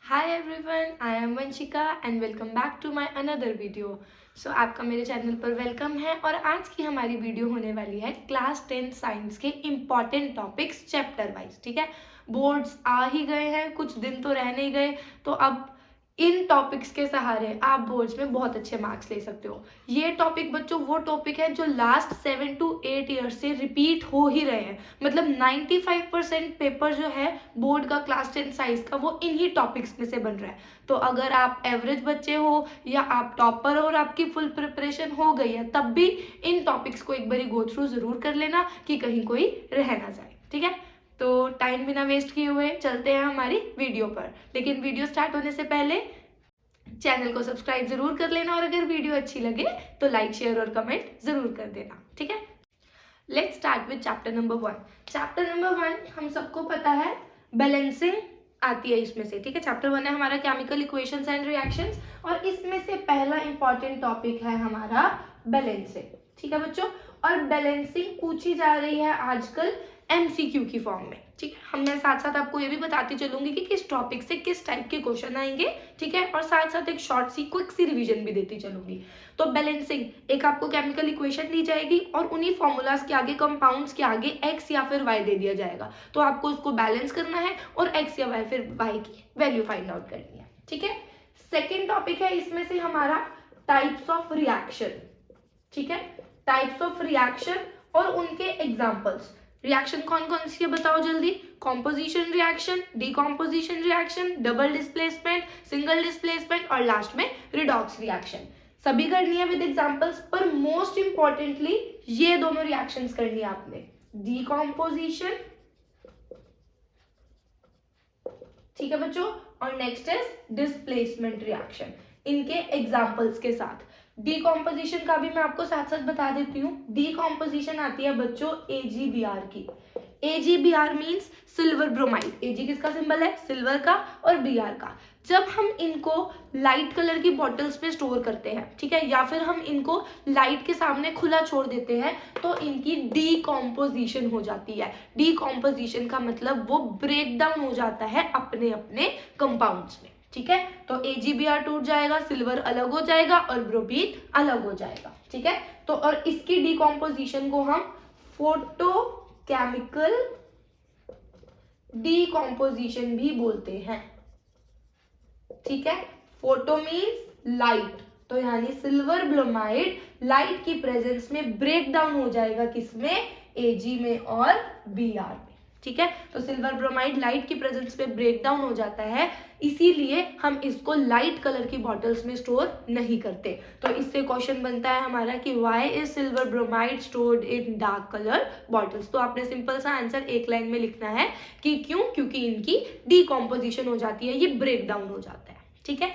Hi everyone, I am Vanshika and welcome back to my another video. So आपका मेरे channel पर welcome है और आज की हमारी वीडियो होने वाली है क्लास 10 साइंस के इम्पॉर्टेंट टॉपिक्स चैप्टर वाइज। ठीक है, बोर्ड्स आ ही गए हैं, कुछ दिन तो रह नहीं गए, तो अब इन टॉपिक्स के सहारे आप बोर्ड्स में बहुत अच्छे मार्क्स ले सकते हो। ये टॉपिक बच्चों वो टॉपिक है जो लास्ट 7 to 8 ईयर से रिपीट हो ही रहे हैं। मतलब 95% पेपर जो है बोर्ड का क्लास 10 साइंस का वो इन्हीं टॉपिक्स में से बन रहा है। तो अगर आप एवरेज बच्चे हो या आप टॉपर हो और आपकी फुल प्रिपरेशन हो गई है, तब भी इन टॉपिक्स को एक बारी गो थ्रू जरूर कर लेना कि कहीं कोई रह ना जाए। ठीक है, तो टाइम बिना वेस्ट किए हुए चलते हैं हमारी वीडियो पर। लेकिन वीडियो स्टार्ट होने से पहले चैनल को सब्सक्राइब जरूर कर लेना और अगर वीडियो अच्छी लगे तो लाइक शेयर और कमेंट जरूर कर देना। ठीक है, let's start with chapter number 1। Chapter number 1 हम सबको पता है, बैलेंसिंग आती है इसमें से। ठीक है, चैप्टर 1 है हमारा केमिकल इक्वेशंस एंड रिएक्शंस और इसमें से पहला इंपॉर्टेंट टॉपिक है हमारा बैलेंसिंग। ठीक है बच्चों, और बैलेंसिंग पूछी जा रही है आजकल एमसीक्यू की फॉर्म में। ठीक है, हम मैं साथ साथ आपको ये भी बताती चलूंगी कि किस टॉपिक से किस टाइप के क्वेश्चन आएंगे। ठीक है, और साथ साथ एक शॉर्ट सी क्विक सी रिवीजन भी देती चलूंगी। तो बैलेंसिंग, एक आपको केमिकल इक्वेशन दी जाएगी और उन्हीं फॉर्मूलाज के आगे, कंपाउंड्स के आगे एक्स या फिर वाई दे दिया जाएगा, तो आपको उसको बैलेंस करना है और एक्स या वाई फिर वाई की वैल्यू फाइंड आउट करनी है। ठीक है, सेकेंड टॉपिक है इसमें से हमारा टाइप्स ऑफ रिएक्शन। ठीक है, टाइप्स ऑफ रिएक्शन और उनके एग्जांपल्स। रिएक्शन कौन कौन सी है बताओ जल्दी। Composition reaction, decomposition reaction, double displacement, single displacement और लास्ट में रिडॉक्स रिएक्शन। सभी करनी है विद एग्जांपल्स, पर मोस्ट इंपॉर्टेंटली ये दोनों रिएक्शंस करनी है आपने, डीकॉम्पोजिशन, ठीक है बच्चों, और नेक्स्ट इज डिस्प्लेसमेंट रिएक्शन, इनके एग्जांपल्स के साथ। डीकॉम्पोजिशन का भी मैं आपको साथ साथ बता देती हूँ। डीकॉम्पोजिशन आती है बच्चों AgBr की। AgBr means silver bromide. Ag किसका सिंबल है, सिल्वर का, और Br का। जब हम इनको लाइट कलर की बॉटल्स में स्टोर करते हैं, ठीक है, या फिर हम इनको लाइट के सामने खुला छोड़ देते हैं, तो इनकी डीकॉम्पोजिशन हो जाती है। डीकॉम्पोजिशन का मतलब वो ब्रेक डाउन हो जाता है अपने अपने कंपाउंड्स में। ठीक है, तो AgBr टूट जाएगा, सिल्वर अलग हो जाएगा और ब्रोमीन अलग हो जाएगा। ठीक है, तो और इसकी डीकॉम्पोजिशन को हम फोटोकेमिकल डीकॉम्पोजिशन भी बोलते हैं। ठीक है, फोटो मीन्स लाइट, तो यानी सिल्वर ब्रोमाइड लाइट की प्रेजेंस में ब्रेक डाउन हो जाएगा, किसमें, Ag में और Br में। ठीक है, तो सिल्वर ब्रोमाइड लाइट की प्रेजेंस में ब्रेक डाउन हो जाता है, इसीलिए हम इसको लाइट कलर की बॉटल्स में स्टोर नहीं करते। तो इससे क्वेश्चन बनता है हमारा कि why is silver bromide stored in dark colour bottles. तो आपने सिंपल सा आंसर एक लाइन में लिखना है कि क्यों, क्योंकि इनकी डीकॉम्पोजिशन हो जाती है, ये ब्रेक डाउन हो जाता है। ठीक है,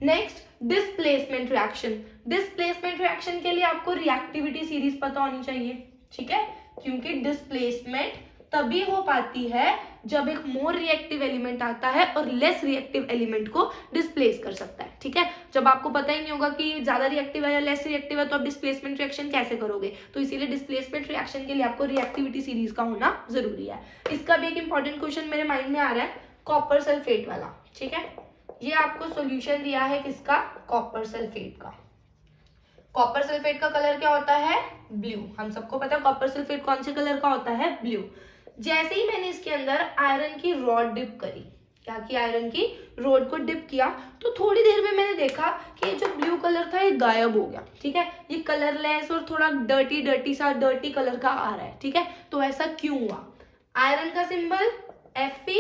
next displacement reaction. Displacement reaction के लिए आपको रिएक्टिविटी सीरीज पता होनी चाहिए। ठीक है, क्योंकि डिस्प्लेसमेंट तभी हो पाती है जब एक मोर रिएक्टिव एलिमेंट आता है और लेस रिएक्टिव एलिमेंट को डिस्प्लेस कर सकता है। ठीक है, जब आपको पता ही नहीं होगा कि ज्यादा रिएक्टिव है या लेस रिएक्टिव है, तो आप डिस्प्लेसमेंट रिएक्शन कैसे करोगे। तो इसीलिए डिस्प्लेसमेंट रिएक्शन के लिए आपको रिएक्टिविटी सीरीज का होना जरूरी है। इसका भी एक इंपॉर्टेंट क्वेश्चन मेरे माइंड में आ रहा है, कॉपर सल्फेट वाला। ठीक है, ये आपको सॉल्यूशन दिया है किसका, कॉपर सल्फेट का। कॉपर सल्फेट का कलर क्या होता है, ब्लू। हम सबको पता है कॉपर सल्फेट कौन से कलर का होता है, ब्लू। जैसे ही मैंने इसके अंदर आयरन की रॉड डिप करी, क्या किया, आयरन की रॉड को डिप किया, तो थोड़ी देर में मैंने देखा कि जो ब्लू कलर था ये गायब हो गया। ठीक है, ये कलरलेस और थोड़ा डर्टी डर्टी सा डर्टी कलर का आ रहा है। ठीक है, तो ऐसा क्यों हुआ, आयरन का सिंबल Fe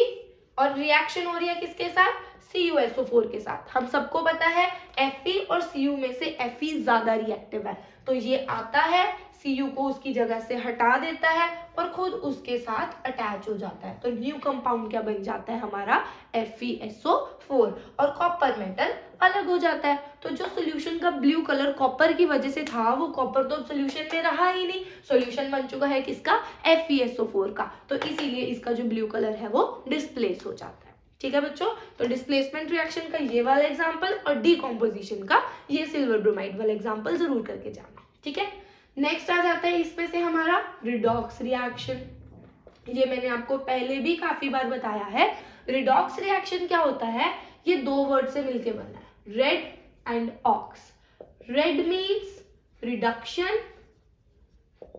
और रिएक्शन हो रही है किसके साथ, CuSO4 के साथ। हम सबको पता है Fe और Cu में से Fe ज्यादा रिएक्टिव है, तो ये आता है Cu को उसकी जगह से हटा देता है और खुद उसके साथ अटैच हो जाता है। तो न्यू कंपाउंड क्या बन जाता है हमारा, FeSO4, और कॉपर मेटल अलग हो जाता है। तो जो सोल्यूशन का ब्लू कलर कॉपर की वजह से था, वो कॉपर तो सोल्यूशन में रहा ही नहीं, सोल्यूशन बन चुका है किसका, FeSO4 का। तो इसीलिए इसका जो ब्लू कलर है वो डिस्प्लेस हो जाता है। ठीक है बच्चों, तो डिस्प्लेसमेंट रिएक्शन का ये वाला एग्जांपल और डीकॉम्पोजिशन का ये सिल्वर ब्रोमाइड वाला एग्जांपल जरूर करके जाना। ठीक है, नेक्स्ट आ जाता है इसमें से हमारा रिडॉक्स रिएक्शन। ये मैंने आपको पहले भी काफी बार बताया है। रिडॉक्स रिएक्शन क्या होता है, ये दो वर्ड से मिलके बना है, red and ox. Red means reduction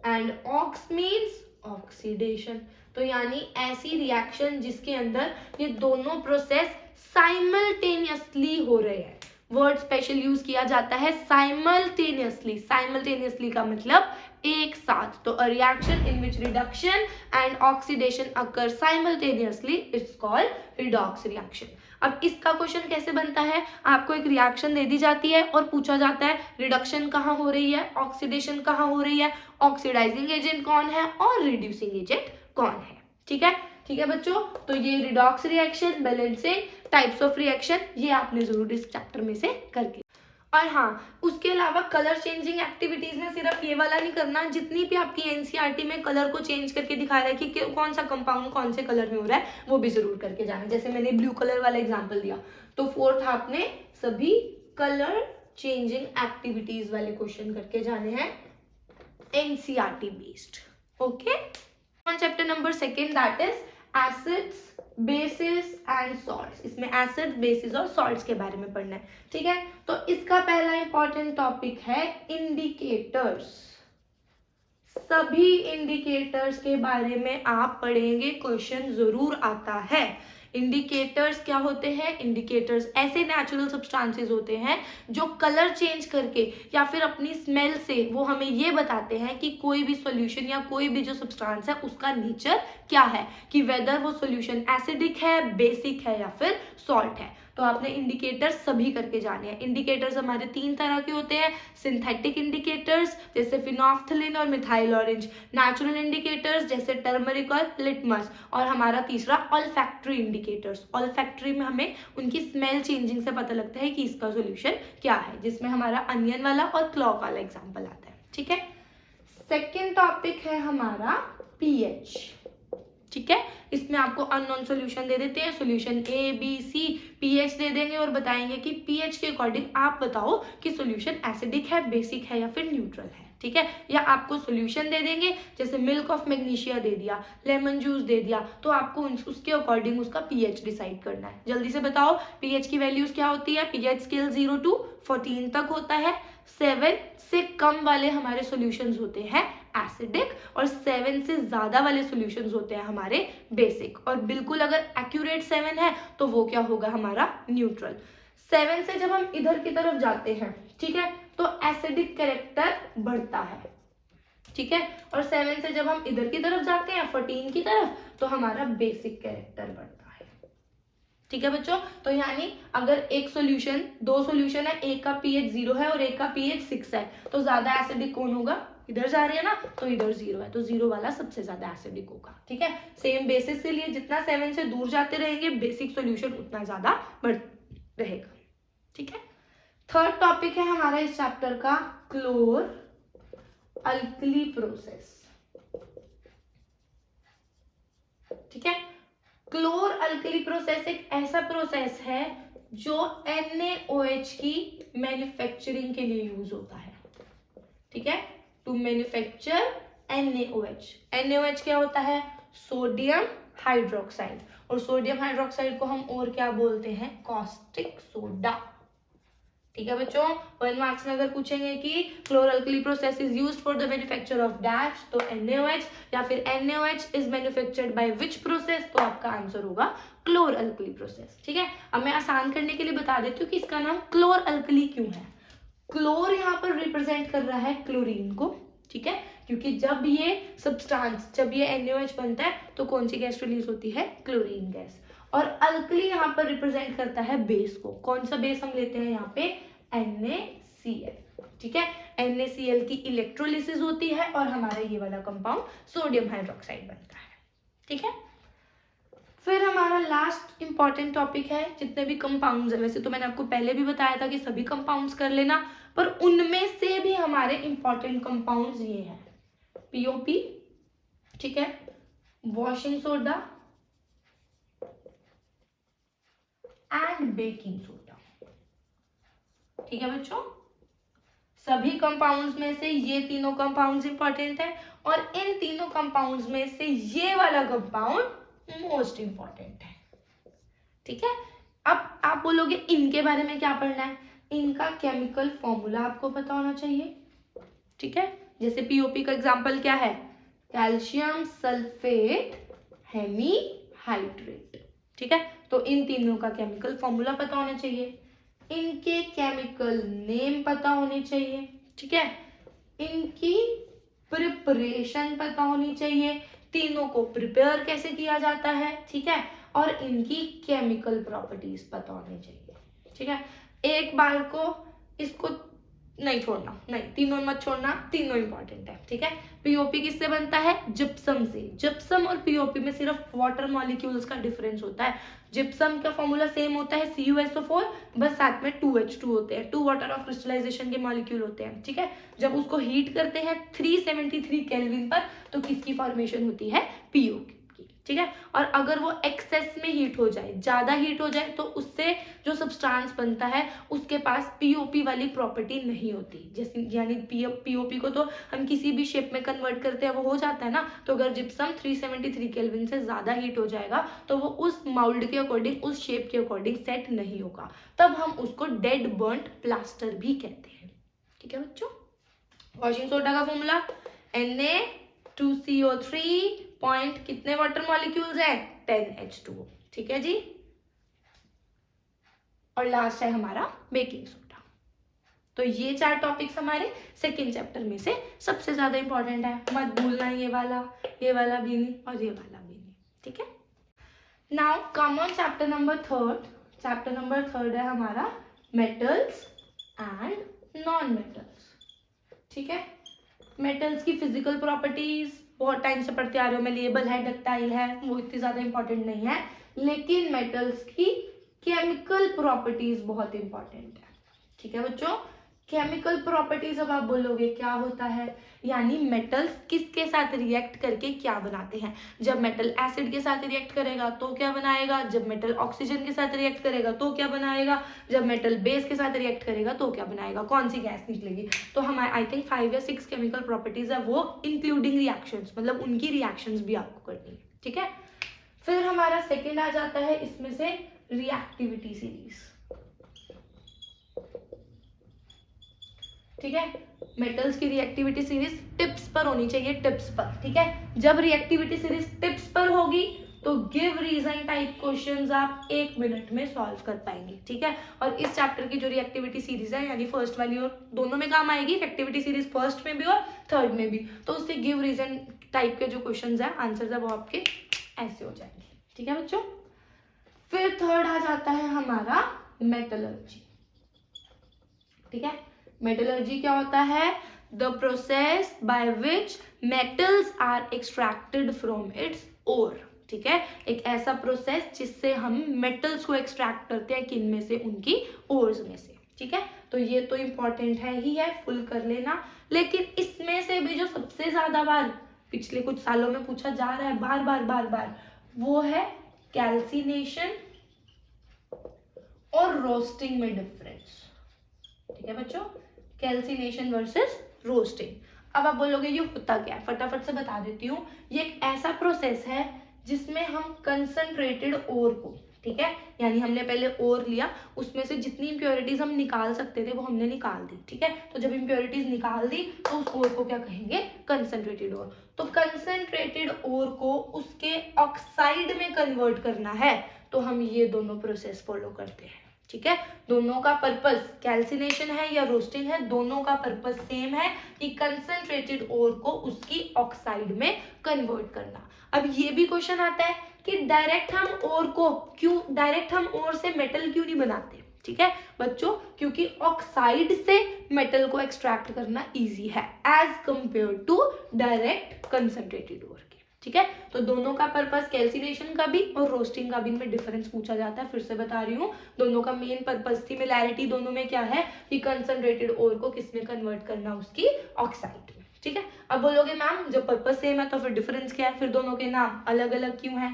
and ox means oxidation. तो यानी ऐसी रिएक्शन जिसके अंदर ये दोनों प्रोसेस साइमल्टेनियसली हो रहे हैं। वर्ड स्पेशल यूज किया जाता है साइमल्टेनियसली। साइमल्टेनियसली का मतलब एक साथ। तो a reaction in which reduction and oxidation occur simultaneously it's called redox reaction. अब इसका क्वेश्चन कैसे बनता है, आपको एक रिएक्शन दे दी जाती है और पूछा जाता है रिडक्शन कहाँ हो रही है, ऑक्सीडेशन कहाँ हो रही है, ऑक्सीडाइजिंग एजेंट कौन है और रिड्यूसिंग एजेंट कौन है। ठीक है, ठीक है बच्चों। तो ये redox reaction, balancing, types of reaction, ये आपने जरूर इस चैप्टर में से करके। और हाँ, उसके अलावा कलर चेंजिंग एक्टिविटीज में सिर्फ ये वाला नहीं करना, जितनी भी आपकी एनसीईआरटी में कलर को चेंज करके दिखा रहा है कि कौन सा कंपाउंड कौन से कलर में हो रहा है, वो भी जरूर करके जाना। जैसे मैंने ब्लू कलर वाला एग्जांपल दिया, तो फोर्थ हाफ में सभी कलर चेंजिंग एक्टिविटीज वाले क्वेश्चन करके जाने हैं NCERT based. Okay, on chapter number 2 that is acids, basis and salts. इसमें एसिड, बेसिस और सॉल्ट्स के बारे में पढ़ना है। ठीक है, तो इसका पहला इंपॉर्टेंट टॉपिक है इंडिकेटर्स। सभी इंडिकेटर्स के बारे में आप पढ़ेंगे, क्वेश्चन जरूर आता है। इंडिकेटर्स क्या होते हैं, इंडिकेटर्स ऐसे नेचुरल सब्सटेंसेस होते हैं जो कलर चेंज करके या फिर अपनी स्मेल से वो हमें ये बताते हैं कि कोई भी सॉल्यूशन या कोई भी जो सब्सटेंस है उसका नेचर क्या है, कि वेदर वो सॉल्यूशन एसिडिक है, बेसिक है या फिर सॉल्ट है। तो आपने इंडिकेटर्स सभी करके जाने हैं। इंडिकेटर्स हमारे 3 तरह के होते हैं, सिंथेटिक इंडिकेटर्स जैसे फिनोल्फ्थलीन और मिथाइल ऑरेंज, नेचुरल इंडिकेटर्स जैसे टर्मरिक और लिटमस, और हमारा तीसरा ऑल्फैक्टरी इंडिकेटर्स। ऑल्फैक्टरी में हमें उनकी स्मेल चेंजिंग से पता लगता है कि इसका सॉल्यूशन क्या है, जिसमें हमारा अनियन वाला और क्लॉव वाला एग्जांपल आता है। ठीक है, सेकेंड टॉपिक है हमारा पीएच। ठीक है, इसमें आपको अननोन सॉल्यूशन दे देते हैं, solution A B C, pH दे देंगे और बताएंगे कि पीएच के अकॉर्डिंग आप बताओ कि सॉल्यूशन एसिडिक है, बेसिक है या फिर न्यूट्रल है। ठीक है, या आपको सॉल्यूशन दे देंगे, जैसे मिल्क ऑफ मैग्नीशिया दे दिया, लेमन जूस दे दिया, तो आपको उसके अकॉर्डिंग उसका पीएच डिसाइड करना है। जल्दी से बताओ पीएच की वैल्यूज क्या होती है। पीएच स्केल 0 to 14 तक होता है। 7 से कम वाले हमारे सॉल्यूशंस होते हैं एसिडिक, और 7 से ज्यादा वाले सॉल्यूशंस होते हैं हमारे बेसिक, और बिल्कुल अगर एक्यूरेट 7 है तो वो क्या होगा हमारा न्यूट्रल। 7 से जब हम इधर की तरफ जाते हैं, ठीक है, तो एसिडिक कैरेक्टर बढ़ता है। ठीक है, और 7 से जब हम इधर की तरफ जाते हैं 14 की तरफ, तो हमारा बेसिक कैरेक्टर बढ़ता है। ठीक है बच्चों, तो यानी अगर एक सॉल्यूशन, 2 सॉल्यूशन है, एक का पीएच 0 है और एक का पीएच 6 है, तो ज्यादा एसिडिक कौन होगा, इधर जा रही है ना, तो इधर 0 है, तो 0 वाला सबसे ज्यादा एसिडिक होगा। ठीक है, सेम बेसिस के लिए जितना 7 से दूर जाते रहेंगे बेसिक सॉल्यूशन उतना ज्यादा बढ़ रहेगा। ठीक है, थर्ड टॉपिक है हमारा इस चैप्टर का क्लोर अल्कली प्रोसेस। ठीक है, क्लोर अल्कली प्रोसेस एक ऐसा प्रोसेस है जो NaOH की मैन्युफैक्चरिंग के लिए यूज होता है। ठीक है, टू मैन्युफैक्चर NaOH। NaOH क्या होता है, सोडियम हाइड्रोक्साइड, और सोडियम हाइड्रोक्साइड को हम और क्या बोलते हैं, कॉस्टिक सोडा। ठीक है बच्चों, 1 मार्क्स में अगर पूछेंगे कि क्लोर alkali process is used for the manufacture of dash, तो NaOH, या फिर NaOH is manufactured by which process, तो आपका आंसर होगा क्लोर अल्कली प्रोसेस। ठीक है, अब मैं आसान करने के लिए बता देती हूँ कि इसका नाम क्लोर अल्कली क्यों है। क्लोर यहाँ पर रिप्रेजेंट कर रहा है क्लोरीन को। ठीक है, क्योंकि जब ये सब्सटेंस, जब ये NaOH बनता है तो कौन सी गैस रिलीज होती है, क्लोरीन गैस। और अल्कली यहाँ पर रिप्रेजेंट करता है बेस को। कौन सा बेस हम लेते हैं यहाँ पे, NaCl। ठीक है, NaCl की इलेक्ट्रोलिसिस होती है और हमारा ये वाला कंपाउंड सोडियम हाइड्रोक्साइड बनता है। ठीक है, फिर हमारा लास्ट इंपॉर्टेंट टॉपिक है, जितने भी कंपाउंड्स है, वैसे तो मैंने आपको पहले भी बताया था कि सभी कंपाउंड्स कर लेना, पर उनमें से भी हमारे इंपॉर्टेंट कंपाउंड्स ये हैं, POP, ठीक है, washing soda and baking soda. ठीक है बच्चों, सभी कंपाउंड्स में से ये तीनों कंपाउंड्स इंपॉर्टेंट है, और इन तीनों कंपाउंड्स में से ये वाला कंपाउंड मोस्ट इंपॉर्टेंट है। ठीक है, अब आप बोलोगे इनके बारे में क्या पढ़ना है, इनका केमिकल फॉर्मूला आपको पता होना चाहिए, ठीक है। जैसे पीओपी का एग्जांपल क्या है, कैल्शियम सल्फेट हेमीहाइड्रेट, ठीक है। तो इन तीनों का केमिकल फॉर्मूला पता होना चाहिए, इनके केमिकल नेम पता होने चाहिए, ठीक है, इनकी प्रिपरेशन पता होनी चाहिए, तीनों को प्रिपेयर कैसे किया जाता है, ठीक है, और इनकी केमिकल प्रॉपर्टीज पता होनी चाहिए, ठीक है। एक बार को इसको नहीं छोड़ना, नहीं तीनों मत छोड़ना, तीनों इंपॉर्टेंट है, ठीक है। पीओपी किससे बनता है, जिप्सम से। जिप्सम और पीओपी में सिर्फ वाटर मॉलिक्यूल्स का डिफरेंस होता है। जिप्सम का फॉर्मूला सेम होता है CuSO4, बस साथ में 2H2 होते हैं, 2 वाटर ऑफ क्रिस्टलाइजेशन के मॉलिक्यूल होते हैं, ठीक है। जब उसको हीट करते हैं 373 केल्विन पर तो किसकी फॉर्मेशन होती है, पीओपी, ठीक है। और अगर वो एक्सेस में हीट हो जाए, ज्यादा हीट हो जाए, तो उससे जो सब्सटेंस बनता है उसके पास पीओपी वाली प्रॉपर्टी नहीं होती, जैसे यानी पीओपी को तो हम किसी भी शेप में कन्वर्ट करते हैं वो हो जाता है ना। तो अगर जिप्सम 373 केल्विन से ज्यादा हीट हो जाएगा तो वो उस माउल्ड के अकॉर्डिंग, उस शेप के अकॉर्डिंग सेट नहीं होगा, तब हम उसको डेड बर्न्ट प्लास्टर भी कहते हैं, ठीक है बच्चों। वॉशिंग सोडा का फॉर्मूला Na2CO3 पॉइंट कितने वाटर मॉलिक्यूल्स है, 10H2O, ठीक है जी। और लास्ट है हमारा बेकिंग सोडा। तो ये 4 टॉपिक्स हमारे सेकेंड चैप्टर में से सबसे ज्यादा इंपॉर्टेंट है, मत भूलना ये वाला भी नहीं और ये वाला भी नहीं, ठीक है। Now come on chapter number third. Chapter number third है हमारा मेटल्स एंड नॉन मेटल्स, ठीक है। मेटल्स की फिजिकल प्रॉपर्टीज बहुत टाइम से पढ़ते आ रहे हो, मेलिएबल है, डक्टाइल है, वो इतनी ज्यादा इंपॉर्टेंट नहीं है, लेकिन मेटल्स की केमिकल प्रॉपर्टीज बहुत इंपॉर्टेंट है, ठीक है बच्चों। केमिकल प्रॉपर्टीज अब आप बोलोगे क्या होता है, यानी मेटल्स किसके साथ रिएक्ट करके क्या बनाते हैं। जब मेटल एसिड के साथ रिएक्ट करेगा तो क्या बनाएगा, जब मेटल ऑक्सीजन के साथ रिएक्ट करेगा तो क्या बनाएगा, जब मेटल बेस के साथ रिएक्ट करेगा तो क्या बनाएगा, कौन सी गैस निकलेगी। तो हमारे आई थिंक 5 या 6 केमिकल प्रॉपर्टीज है, वो इंक्लूडिंग रिएक्शंस, मतलब उनकी रिएक्शंस भी आपको करनी है, ठीक है। फिर हमारा सेकेंड आ जाता है इसमें से रिएक्टिविटी सीरीज, ठीक है। मेटल्स की रिएक्टिविटी सीरीज टिप्स पर होनी चाहिए, टिप्स पर, ठीक है। जब रिएक्टिविटी सीरीज टिप्स पर होगी तो गिव रीजन टाइप क्वेश्चंस आप 1 मिनट में सॉल्व कर पाएंगे, ठीक है। और इस चैप्टर की जो रिएक्टिविटी सीरीज है, यानी फर्स्ट वाली और दोनों में काम आएगी, रिएक्टिविटी सीरीज फर्स्ट में भी और थर्ड में भी, तो उससे गिव रीजन टाइप के जो क्वेश्चंस है, आंसर्स है, वो आपके ऐसे हो जाएंगे, ठीक है बच्चों। फिर थर्ड आ जाता है हमारा मेटलर्जी, ठीक है। मेटलर्जी क्या होता है, the process by which metals are extracted from its ore, ठीक है। एक ऐसा प्रोसेस जिससे हम मेटल्स को एक्सट्रैक्ट करते हैं, किन में से, उनकी ओर्स में से, ठीक है। तो ये तो इंपॉर्टेंट है ही है, फुल कर लेना। लेकिन इसमें से भी जो सबसे ज्यादा बार पिछले कुछ सालों में पूछा जा रहा है, बार बार, वो है कैल्सिनेशन और रोस्टिंग में डिफरेंस, ठीक है बच्चों। Calcination versus roasting. अब आप बोलोगे ये होता क्या है, फटाफट से बता देती हूँ। ये एक ऐसा प्रोसेस है जिसमें हम कंसंट्रेटेड ओर को, ठीक है, यानी हमने पहले ओर लिया, उसमें से जितनी इंप्योरिटीज हम निकाल सकते थे वो हमने निकाल दी, ठीक है। तो जब इंप्योरिटीज निकाल दी तो उस ओर को क्या कहेंगे, कंसंट्रेटेड ओर। तो कंसंट्रेटेड ओर को उसके ऑक्साइड में कन्वर्ट करना है तो हम ये दोनों प्रोसेस फॉलो करते हैं, ठीक है। दोनों का पर्पस, कैल्सिनेशन है या रोस्टिंग है, दोनों का पर्पस सेम है कि कंसंट्रेटेड ओर को उसकी ऑक्साइड में कन्वर्ट करना। अब ये भी क्वेश्चन आता है कि डायरेक्ट हम ओर से मेटल क्यों नहीं बनाते, ठीक है बच्चों, क्योंकि ऑक्साइड से मेटल को एक्सट्रैक्ट करना इजी है as compare to direct concentrated ore, ठीक है। तो दोनों का पर्पस, कैल्सिनेशन का भी और रोस्टिंग का भी, इनमें डिफरेंस पूछा जाता है। फिर से बता रही हूँ, दोनों का मेन पर्पस, सिमिलैरिटी दोनों में क्या है कि कंसंट्रेटेड ओर को किसमें कन्वर्ट करना, उसकी ऑक्साइड में, ठीक है। अब बोलोगे मैम जब पर्पस सेम है तो फिर डिफरेंस क्या है, फिर दोनों के नाम अलग अलग क्यों है।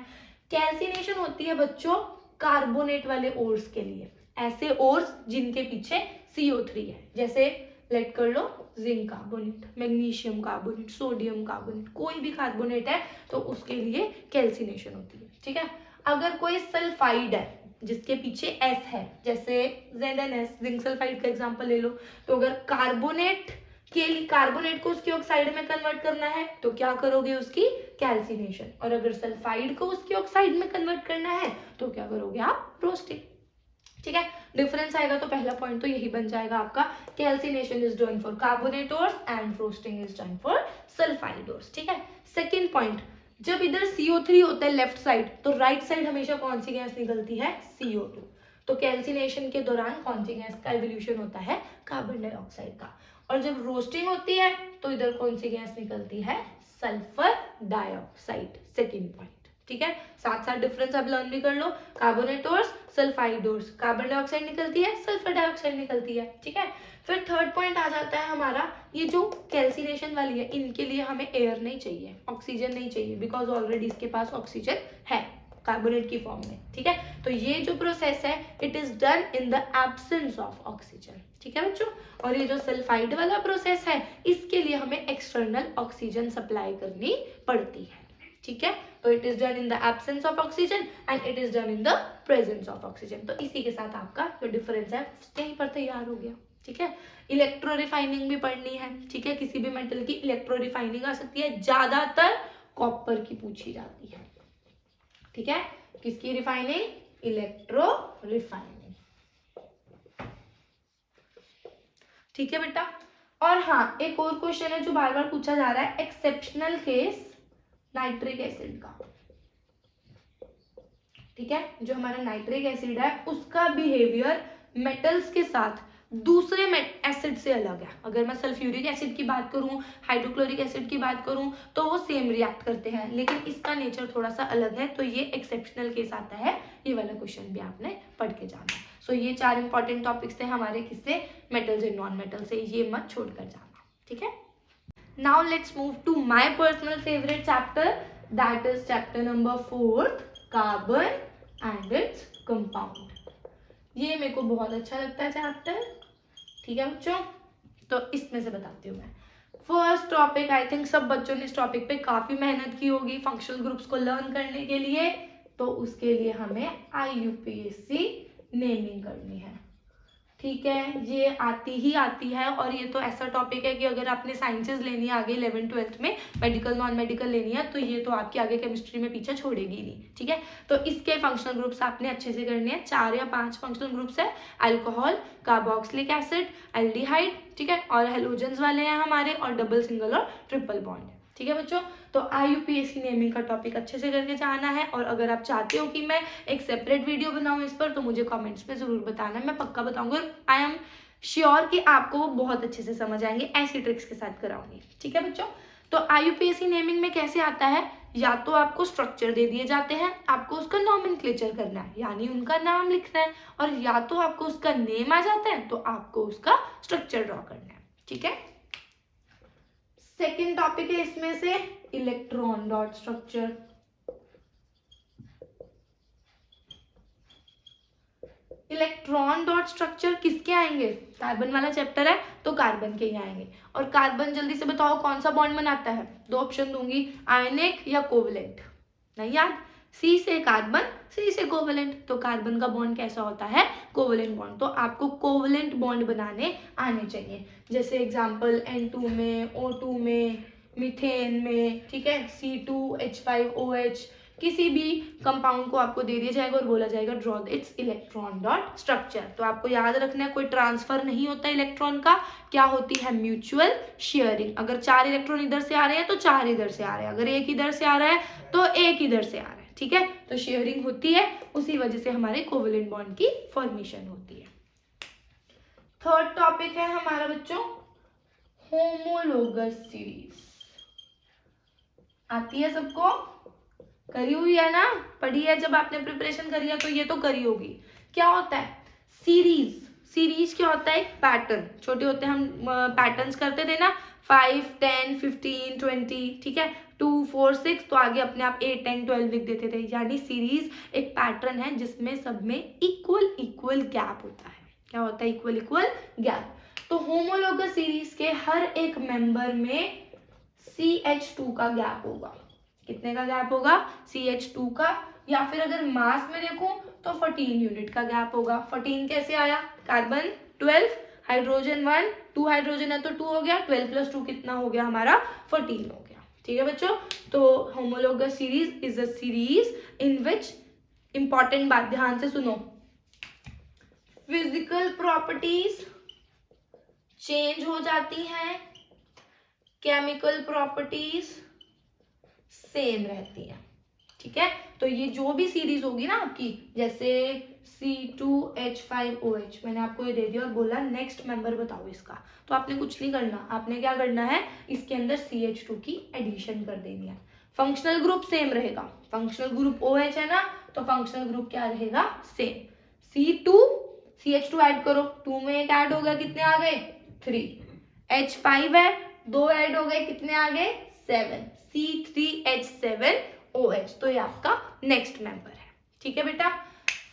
कैल्सिनेशन होती है बच्चों कार्बोनेट वाले ओर्स के लिए, ऐसे ओर्स जिनके पीछे CO3 है, जैसे लेट कर लो zinc carbonate, magnesium carbonate, sodium carbonate, कोई भी कार्बोनेट है तो उसके लिए कैल्सिनेशन होती है, ठीक है। अगर कोई सल्फाइड है जिसके पीछे एस है, जैसे ZnS जिंक सल्फाइड का एग्जांपल ले लो, तो अगर कार्बोनेट को उसकी ऑक्साइड में कन्वर्ट करना है तो क्या करोगे, उसकी कैल्सिनेशन, और अगर सल्फाइड को उसकी ऑक्साइड में कन्वर्ट करना है तो क्या करोगे आप, रोस्टिंग। ठीक है, डिफरेंस आएगा तो पहला पॉइंट तो यही बन जाएगा आपका, calcination is done for carbonate ores and roasting is done for sulphide ores. ठीक है, सेकंड पॉइंट, जब इधर CO3 होता है लेफ्ट साइड, तो राइट साइड हमेशा कौन सी गैस निकलती है, CO2। तो कैल्सिनेशन के दौरान कौन सी गैस का एवोल्यूशन होता है, कार्बन डाइऑक्साइड का। और जब रोस्टिंग होती है तो इधर कौन सी गैस निकलती है, सल्फर डाइऑक्साइड। सेकेंड पॉइंट, ठीक है, साथ साथ डिफरेंस आप लर्न भी कर लो, कार्बोनेटोर्स, सल्फाइडोर्स, कार्बन डाइऑक्साइड निकलती है, सल्फर डाइऑक्साइड निकलती है। ठीक है, फिर थर्ड पॉइंट आ जाता है हमारा, ये जो कैल्सिनेशन वाली है इनके लिए हमें एयर नहीं चाहिए, ऑक्सीजन नहीं चाहिए, बिकॉज ऑलरेडी इसके पास ऑक्सीजन है कार्बोनेट की फॉर्म में। ठीक है, तो ये जो प्रोसेस है it is done in the absence of oxygen. ठीक है बच्चों, और ये जो सल्फाइड वाला प्रोसेस है इसके लिए हमें एक्सटर्नल ऑक्सीजन सप्लाई करनी पड़ती है। ठीक है, तो it is done in the absence of oxygen and it is done in the presence of oxygen. तो इसी के साथ आपका जो डिफरेंस है यहीं पर तैयार हो गया। ठीक है, इलेक्ट्रो रिफाइनिंग भी पढ़नी है। ठीक है, किसी भी मेटल की इलेक्ट्रो रिफाइनिंग आ सकती है, ज्यादातर कॉपर की पूछी जाती है। ठीक है, किसकी रिफाइनिंग, इलेक्ट्रो रिफाइनिंग। ठीक है बेटा, और हाँ एक और क्वेश्चन है जो बार बार पूछा जा रहा है, एक्सेप्शनल केस नाइट्रिक एसिड का। ठीक है, जो हमारा नाइट्रिक एसिड है उसका बिहेवियर मेटल्स के साथ दूसरे एसिड से अलग है। अगर मैं सल्फ्यूरिक एसिड की बात करूं, हाइड्रोक्लोरिक एसिड की बात करूं तो वो सेम रिएक्ट करते हैं, लेकिन इसका नेचर थोड़ा सा अलग है, तो ये एक्सेप्शनल केस आता है। ये वाला क्वेश्चन भी आपने पढ़ के जाना। सो ये 4 इंपॉर्टेंट टॉपिक्स थे हमारे, किससे, मेटल्स एंड नॉन मेटल से, ये मत छोड़कर जाना। ठीक है, now let's move to my personal favourite chapter, that is chapter number 4, carbon and its compound. ये मेरे को बहुत अच्छा लगता है चैप्टर। ठीक है बच्चों, तो इसमें से बताती हूँ मैं। फर्स्ट टॉपिक, आई थिंक सब बच्चों ने इस टॉपिक पे काफी मेहनत की होगी फंक्शनल ग्रुप्स को लर्न करने के लिए, तो उसके लिए हमें IUPAC नेमिंग करनी है। ठीक है, ये आती ही आती है, और ये तो ऐसा टॉपिक है कि अगर आपने साइंसेज लेनी है आगे 11th-12th में, मेडिकल नॉन मेडिकल लेनी है, तो ये तो आपके आगे केमिस्ट्री में पीछे छोड़ेगी नहीं। ठीक है, तो इसके फंक्शनल ग्रुप्स आपने अच्छे से करने हैं, 4 या 5 फंक्शनल ग्रुप्स है, अल्कोहल, कार्बोक्सिलिक एसिड, एल्डिहाइड, ठीक है, और हेलोजेंस वाले हैं हमारे, और डबल, सिंगल और ट्रिपल बॉन्ड। ठीक है बच्चों, तो IUPAC नेमिंग का टॉपिक अच्छे से करके जाना है, और अगर आप चाहते हो कि मैं एक सेपरेट वीडियो बनाऊं इस पर, तो मुझे कमेंट्स में जरूर बताना, मैं पक्का बताऊंगा। आई एम श्योर कि आपको वो बहुत अच्छे से समझ आएंगे, ऐसी ट्रिक्स के साथ कराऊंगी। ठीक है बच्चों, तो IUPAC नेमिंग में कैसे आता है, या तो आपको स्ट्रक्चर दे दिए जाते हैं, आपको उसका नॉमेनक्लेचर करना है, यानी उनका नाम लिखना है, और या तो आपको उसका नेम आ जाता है तो आपको उसका स्ट्रक्चर ड्रॉ करना है। ठीक है, सेकेंड टॉपिक है इसमें से electron dot structure. Electron dot structure किसके आएंगे, कार्बन वाला चैप्टर है तो कार्बन के ही आएंगे। और कार्बन जल्दी से बताओ कौन सा बॉन्ड बनाता है, 2 ऑप्शन दूंगी, आयनिक या कोवलेंट। नहीं याद, C से कार्बन, C से कोवलेंट, तो कार्बन का बॉन्ड कैसा होता है, कोवलेंट बॉन्ड। तो आपको कोवलेंट बॉन्ड बनाने आने चाहिए, जैसे एग्जांपल N2 में, O2 में, मीथेन में, ठीक है, C2H5OH, किसी भी कंपाउंड को आपको दे दिया जाएगा और बोला जाएगा draw it's electron dot structure. तो आपको याद रखना है कोई ट्रांसफर नहीं होता इलेक्ट्रॉन का, क्या होती है, म्यूचुअल शेयरिंग। अगर 4 इलेक्ट्रॉन इधर से आ रहे हैं तो 4 इधर से आ रहे हैं, अगर 1 इधर से आ रहा है तो 1 इधर से आ रहा है। ठीक है, तो शेयरिंग होती है, उसी वजह से हमारे कोवलेंट बॉन्ड की फॉर्मेशन होती है। थर्ड टॉपिक है हमारा बच्चों होमोलोगस सीरीज। आती है सबको, करी हुई है ना, पढ़ी है, जब आपने प्रिपरेशन करी है तो ये तो करी होगी। क्या होता है सीरीज, सीरीज क्या होता है, एक पैटर्न, छोटे होते हम पैटर्न्स करते थे ना, 5, 10, 15, 20, ठीक है, 2, 4, 6, तो आगे अपने आप 8, 10, 12 लिख देते थे। यानी सीरीज एक पैटर्न है जिसमें सब में इक्वल इक्वल गैप होता है। क्या होता है, इक्वल इक्वल गैप। तो होमोलोगस सीरीज के हर एक मेंबर में CH2 का गैप होगा। कितने का गैप होगा, CH2 का या फिर अगर मास में देखूं तो 14 यूनिट का गैप होगा। 14 कैसे आया, कार्बन 12, हाइड्रोजन 1, 2 हाइड्रोजन है तो 2 हो गया, 12 + 2 कितना हो गया हमारा, 14 हो गया। ठीक है बच्चों, तो homologous series is a series in which, important बात ध्यान से सुनो, फिजिकल प्रॉपर्टीज चेंज हो जाती हैं, केमिकल प्रॉपर्टीज सेम रहती हैं। ठीक है, तो ये जो भी सीरीज होगी ना आपकी, जैसे C2H5OH, मैंने आपको ये दे दिया और बोला नेक्स्ट मेंबर बताओ इसका, तो आपने कुछ नहीं करना, आपने क्या करना है, इसके अंदर CH2 की एडिशन कर देनी है। फंक्शनल ग्रुप सेम रहेगा, फंक्शनल ग्रुप OH है ना, तो फंक्शनल ग्रुप क्या रहेगा, सेम। C2 CH2 ऐड करो, 2 में एक ऐड हो गया, कितने आ गए, 3। H5 है, 2 ऐड हो गए, कितने आ गए, 7। C3H7OH, तो ये आपका नेक्स्ट मेंबर है। ठीक है बेटा,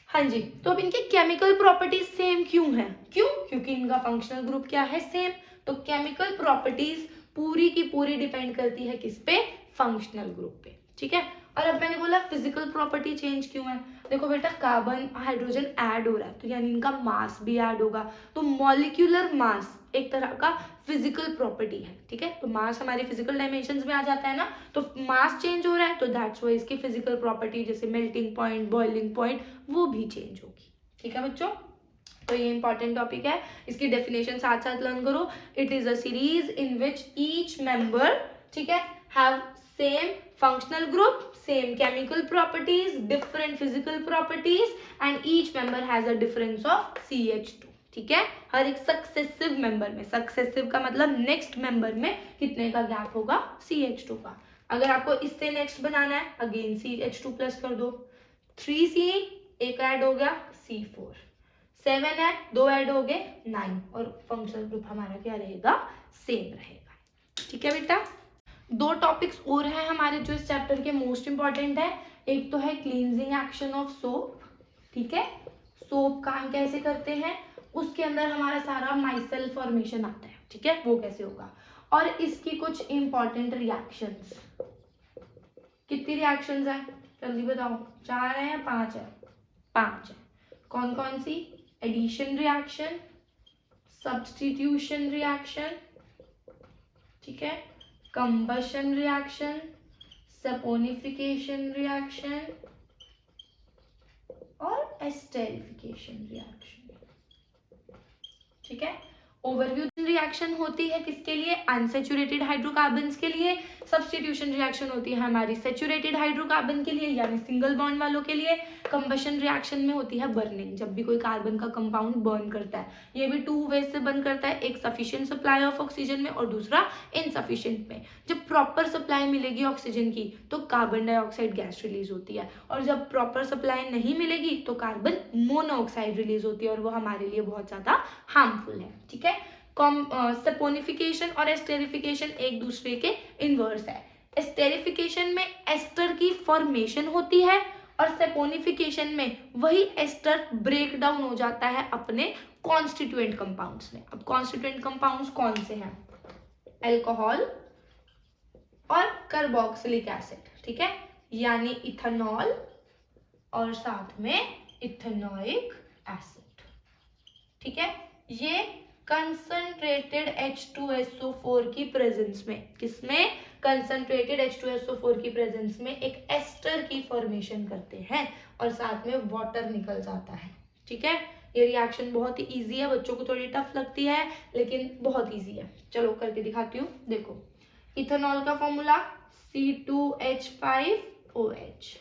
हाँ जी। तो अब इनके केमिकल प्रॉपर्टीज सेम क्यों है, क्यों, क्योंकि इनका फंक्शनल ग्रुप क्या है, सेम। तो केमिकल प्रॉपर्टीज पूरी की पूरी डिपेंड करती है किस पे, फंक्शनल ग्रुप पे। ठीक है, और अब मैंने बोला फिजिकल प्रॉपर्टी चेंज क्यों है, देखो बेटा कार्बन हाइड्रोजन ऐड हो रहा है तो यानी इनका मास भी ऐड होगा, तो मॉलिक्यूलर मास एक तरह का फिजिकल प्रॉपर्टी है। ठीक है, तो मास हमारे फिजिकल डायमेंशंस में आ जाता है ना, तो मास चेंज हो रहा है तो दैट्स व्हाई इसकी फिजिकल प्रॉपर्टी जैसे मेल्टिंग पॉइंट, बॉइलिंग पॉइंट, वो भी चेंज होगी। ठीक है बच्चों, तो ये इंपॉर्टेंट टॉपिक है, इसकी डेफिनेशन साथ साथ लर्न करो। It is a series in which each member, ठीक है, have same functional group, same chemical properties, different physical properties and each member has a difference of CH2। ठीक है, हर एक सक्सेसिव मेंबर में, सक्सेसिव का मतलब नेक्स्ट मेंबर में कितने का गैप होगा, CH2 का। अगर आपको इससे नेक्स्ट बनाना है, अगेन CH2 प्लस कर दो, 3C एक ऐड हो गया, C4, 7 है, 2 ऐड हो गए, 9, और फंक्शनल ग्रुप हमारा क्या रहेगा, सेम रहेगा। ठीक है बेटा, 2 टॉपिक्स और हैं हमारे जो इस चैप्टर के मोस्ट इंपॉर्टेंट है। एक तो है क्लींजिंग एक्शन ऑफ सोप, ठीक है, सोप काम कैसे करते हैं, उसके अंदर हमारा सारा माइसेल फॉर्मेशन आता है। ठीक है, वो कैसे होगा, और इसकी कुछ इंपॉर्टेंट रिएक्शंस, कितनी रिएक्शंस है जल्दी बताओ, 4 है या 5 है, 5 है। कौन कौन सी, एडिशन रिएक्शन, सब्स्टिट्यूशन रिएक्शन, ठीक है, कंबशन रिएक्शन, सपोनिफिकेशन रिएक्शन और एस्टेरिफिकेशन रिएक्शन। ठीक है, ओवरव्यू रिएक्शन होती है किसके लिए, अनसेचुरेटेड हाइड्रोकार्बन्स के लिए। सब्स्टिट्यूशन रिएक्शन होती है हमारी सेचुरेटेड हाइड्रोकार्बन के लिए यानी सिंगल बॉन्ड वालों के लिए। कंबशन रिएक्शन में होती है बर्निंग, जब भी कोई कार्बन का कंपाउंड बर्न करता है, ये भी 2 वेज से बर्न करता है, एक सफिशिएंट सप्लाई ऑफ ऑक्सीजन में और दूसरा इनसफिशिएंट में। जब प्रॉपर सप्लाई मिलेगी ऑक्सीजन की तो कार्बन डाइऑक्साइड गैस रिलीज होती है, और जब प्रॉपर सप्लाई नहीं मिलेगी तो कार्बन मोनोऑक्साइड रिलीज होती है, और वो हमारे लिए बहुत ज्यादा हार्मफुल है। ठीक है, सपोनिफिकेशन और एस्टेरिफिकेशन एक दूसरे के इनवर्स है। एस्टेरिफिकेशन में एस्टर की फॉर्मेशन होती है और सपोनिफिकेशन में वही एस्टर ब्रेक डाउन हो जाता है अपने कॉन्स्टिट्यूएंट कंपाउंड्स में। अब कॉन्स्टिट्यूएंट कंपाउंड्स कौन से हैं, अल्कोहल और कार्बोक्सिलिक एसिड, ठीक है, यानी इथेनॉल और साथ में इथेनोइक एसिड। ठीक है, ये कंसंट्रेटेड H2SO4 की प्रेजेंस में, किसमें, कंसंट्रेटेड H2SO4 की प्रेजेंस में एक एस्टर की फॉर्मेशन करते हैं और साथ में वाटर निकल जाता है। ठीक है, ये रिएक्शन बहुत ही इजी है, बच्चों को थोड़ी टफ लगती है लेकिन बहुत इजी है। चलो करके दिखाती हूँ, देखो इथेनॉल का फॉर्मूला C2H5OH,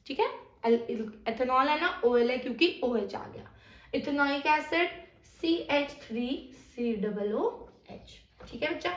ठीक है, इथेनॉल है ना, OL है क्योंकि OH आ गया, इथेनोइक एसिड CH3COOH। ठीक है बच्चा,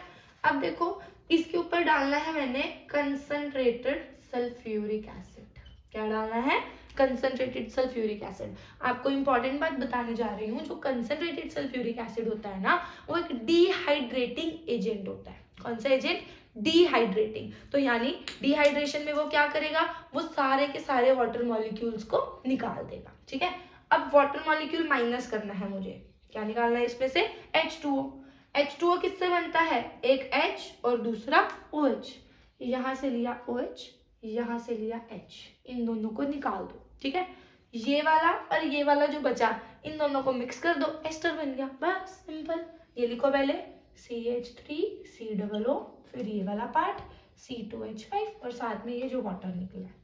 अब देखो इसके ऊपर डालना है मैंने कंसंट्रेटेड सल्फ्यूरिक एसिड। क्या डालना है, कंसंट्रेटेड सल्फ्यूरिक एसिड। आपको इंपॉर्टेंट बात बताने जा रही हूँ, जो कंसंट्रेटेड सल्फ्यूरिक एसिड होता है ना, वो एक डिहाइड्रेटिंग एजेंट होता है। कौन सा एजेंट, डिहाइड्रेटिंग। तो यानी डिहाइड्रेशन में वो क्या करेगा, वो सारे के सारे वाटर मॉलिक्यूल्स को निकाल देगा। ठीक है, अब वाटर मॉलिक्यूल माइनस करना है मुझे, क्या निकालना है इसमें से, H2O। H2O किससे बनता है, एक H और दूसरा OH, यहां से लिया OH, यहाँ से लिया H, इन दोनों को निकाल दो, ठीक है। ये वाला और ये वाला जो बचा, इन दोनों को मिक्स कर दो, एस्टर बन गया, बस सिंपल। ये लिखो पहले CH3COO, फिर ये वाला पार्ट C2H5 और साथ में ये जो वाटर निकला है,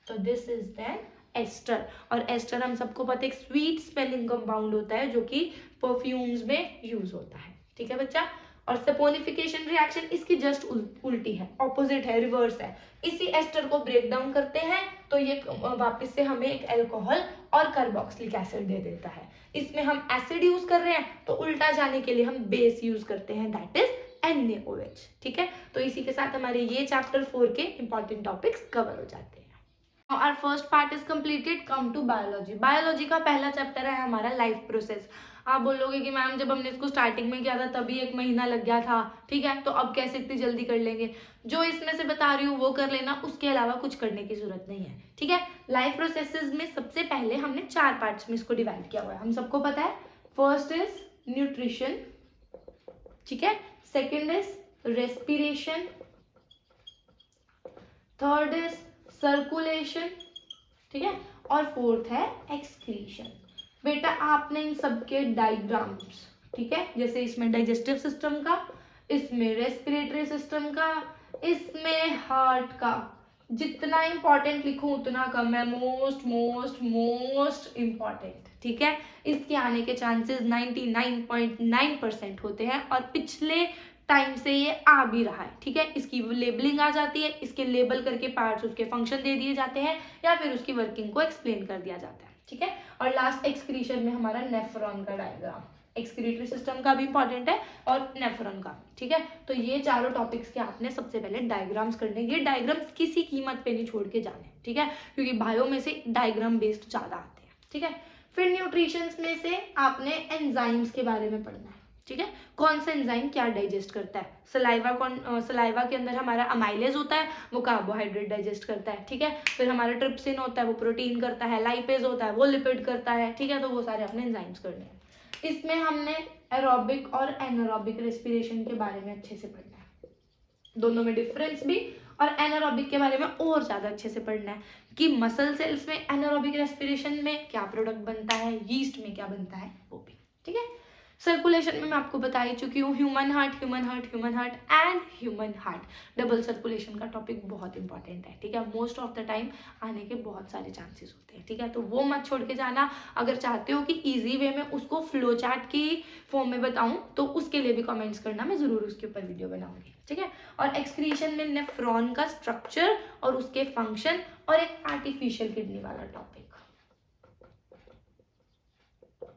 तो दिस इज देन एस्टर। और एस्टर हम सबको पता है एक स्वीट स्मेलिंग कंपाउंड होता है जो कि परफ्यूम्स में यूज होता है, ठीक है बच्चा। और सपोनिफिकेशन रिएक्शन इसकी जस्ट उल्टी है, ऑपोजिट है, रिवर्स है। इसी एस्टर को ब्रेक डाउन करते हैं तो ये वापस से हमें एक अल्कोहल और कार्बोक्सिलिक एसिड दे देता है। इसमें हम एसिड यूज कर रहे हैं तो उल्टा जाने के लिए हम बेस यूज करते हैं, दैट इज NaOH, ठीक है। तो इसी के साथ हमारे ये चैप्टर 4 के इंपॉर्टेंट टॉपिक्स कवर हो जाते हैं। Our first part is completed. Come to biology. Biology का पहला चैप्टर है हमारा लाइफ प्रोसेस। आप बोलोगे कि मैम जब हमने इसको स्टार्टिंग में किया था तभी 1 महीना लग गया था, ठीक है, तो अब कैसे इतनी जल्दी कर लेंगे। जो इसमें से बता रही हूँ वो कर लेना, उसके अलावा कुछ करने की जरूरत नहीं है, ठीक है। लाइफ प्रोसेसेस में सबसे पहले हमने 4 पार्ट्स में इसको डिवाइड किया हुआ है, हम सबको पता है। फर्स्ट इज न्यूट्रिशन, ठीक है, second is respiration, third is circulation, ठीक है, और फोर्थ है एक्सक्रीशन। बेटा आपने इन सबके डायग्राम्स, ठीक है, जैसे इसमें डाइजेस्टिव सिस्टम का, इसमें रेस्पिरेटरी सिस्टम का, इसमें हार्ट का, जितना इंपॉर्टेंट लिखूं उतना कम है, मोस्ट मोस्ट मोस्ट इंपॉर्टेंट, ठीक है। इसके आने के चांसेस 99.9% होते हैं और पिछले टाइम से ये आ भी रहा है, ठीक है। इसकी लेबलिंग आ जाती है, इसके लेबल करके पार्ट्स उसके फंक्शन दे दिए जाते हैं या फिर उसकी वर्किंग को एक्सप्लेन कर दिया जाता है, ठीक है। और लास्ट एक्सक्रीशन में हमारा नेफ्रॉन का डायग्राम, एक्सक्रीटरी सिस्टम का भी इंपॉर्टेंट है और नेफ्रॉन का, ठीक है। तो ये चारों टॉपिक्स के आपने सबसे पहले डायग्राम्स करने, ये डायग्राम्स किसी कीमत पे नहीं छोड़ के जाने, ठीक है, क्योंकि बायो में से डायग्राम बेस्ड ज्यादा आते हैं, ठीक है। फिर न्यूट्रिशन में से आपने एंजाइम्स के बारे में पढ़ना है, ठीक है, कौन सा एंजाइम क्या डाइजेस्ट करता है। सलाइवा के अंदर हमारा अमाइलेज होता है, वो कार्बोहाइड्रेट डाइजेस्ट करता है, ठीक है। फिर हमारा ट्रिप्सिन होता है, वो प्रोटीन करता है, लाइपेज होता है, वो लिपिड करता है, ठीक है। तो वो सारे अपने एंजाइम्स करने हैं। इसमें हमने एरोबिक और एनारोबिक रेस्पिरेशन के बारे में अच्छे से पढ़ना है, दोनों में डिफरेंस भी, और एनारोबिक के बारे में और ज्यादा अच्छे से पढ़ना है कि मसल सेल्स में एनारोबिक रेस्पिरेशन में क्या प्रोडक्ट बनता है, यीस्ट में क्या बनता है, वो भी, ठीक है। सर्कुलेशन में मैं आपको बता ही चुकी हूँ, human heart and human heart, double circulation का टॉपिक बहुत इंपॉर्टेंट है, ठीक है। मोस्ट ऑफ द टाइम आने के बहुत सारे चांसेस होते हैं, ठीक है, तो वो मत छोड़ के जाना। अगर चाहते हो कि इजी वे में उसको फ्लो चार्ट की फॉर्म में बताऊं तो उसके लिए भी कमेंट्स करना, मैं जरूर उसके ऊपर वीडियो बनाऊंगी, ठीक है। और एक्सक्रीशन में नेफ्रॉन का स्ट्रक्चर और उसके फंक्शन और एक आर्टिफिशियल किडनी वाला टॉपिक,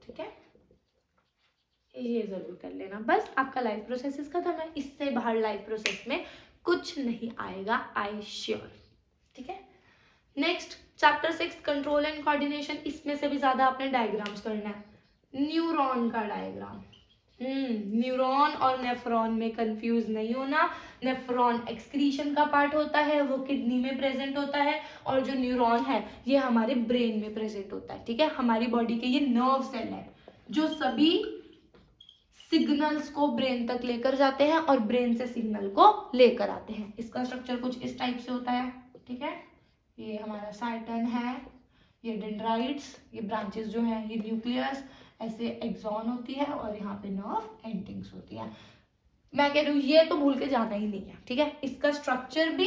ठीक है, ये जरूर कर लेना। बस आपका लाइफ प्रोसेस खत्म है, इससे बाहर लाइफ प्रोसेस में कुछ नहीं आएगा, आई श्योर, ठीक है। Next chapter 6 control and coordination, इसमें से भी ज्यादा आपने डायग्राम्स करना है। न्यूरॉन का डायग्राम, न्यूरॉन और नेफ्रॉन में कंफ्यूज नहीं होना। नेफ्रॉन एक्सक्रीशन का पार्ट होता है, वो किडनी में प्रेजेंट होता है, और जो न्यूरॉन है ये हमारे ब्रेन में प्रेजेंट होता है, ठीक है। हमारी बॉडी के ये नर्व सेल है जो सभी सिग्नल्स को ब्रेन तक लेकर जाते हैं और ब्रेन से सिग्नल को लेकर आते हैं। इसका स्ट्रक्चर कुछ इस टाइप से होता है, ठीक है। ये हमारा साइटन है, ये डेंड्राइट्स, ये ब्रांचेस जो हैं, ये न्यूक्लियस, ऐसे एक्सॉन होती है और यहाँ पे नर्व एंडिंग्स होती है। मैं कह रही हूँ ये तो भूल के जाना ही नहीं है, ठीक है। इसका स्ट्रक्चर भी,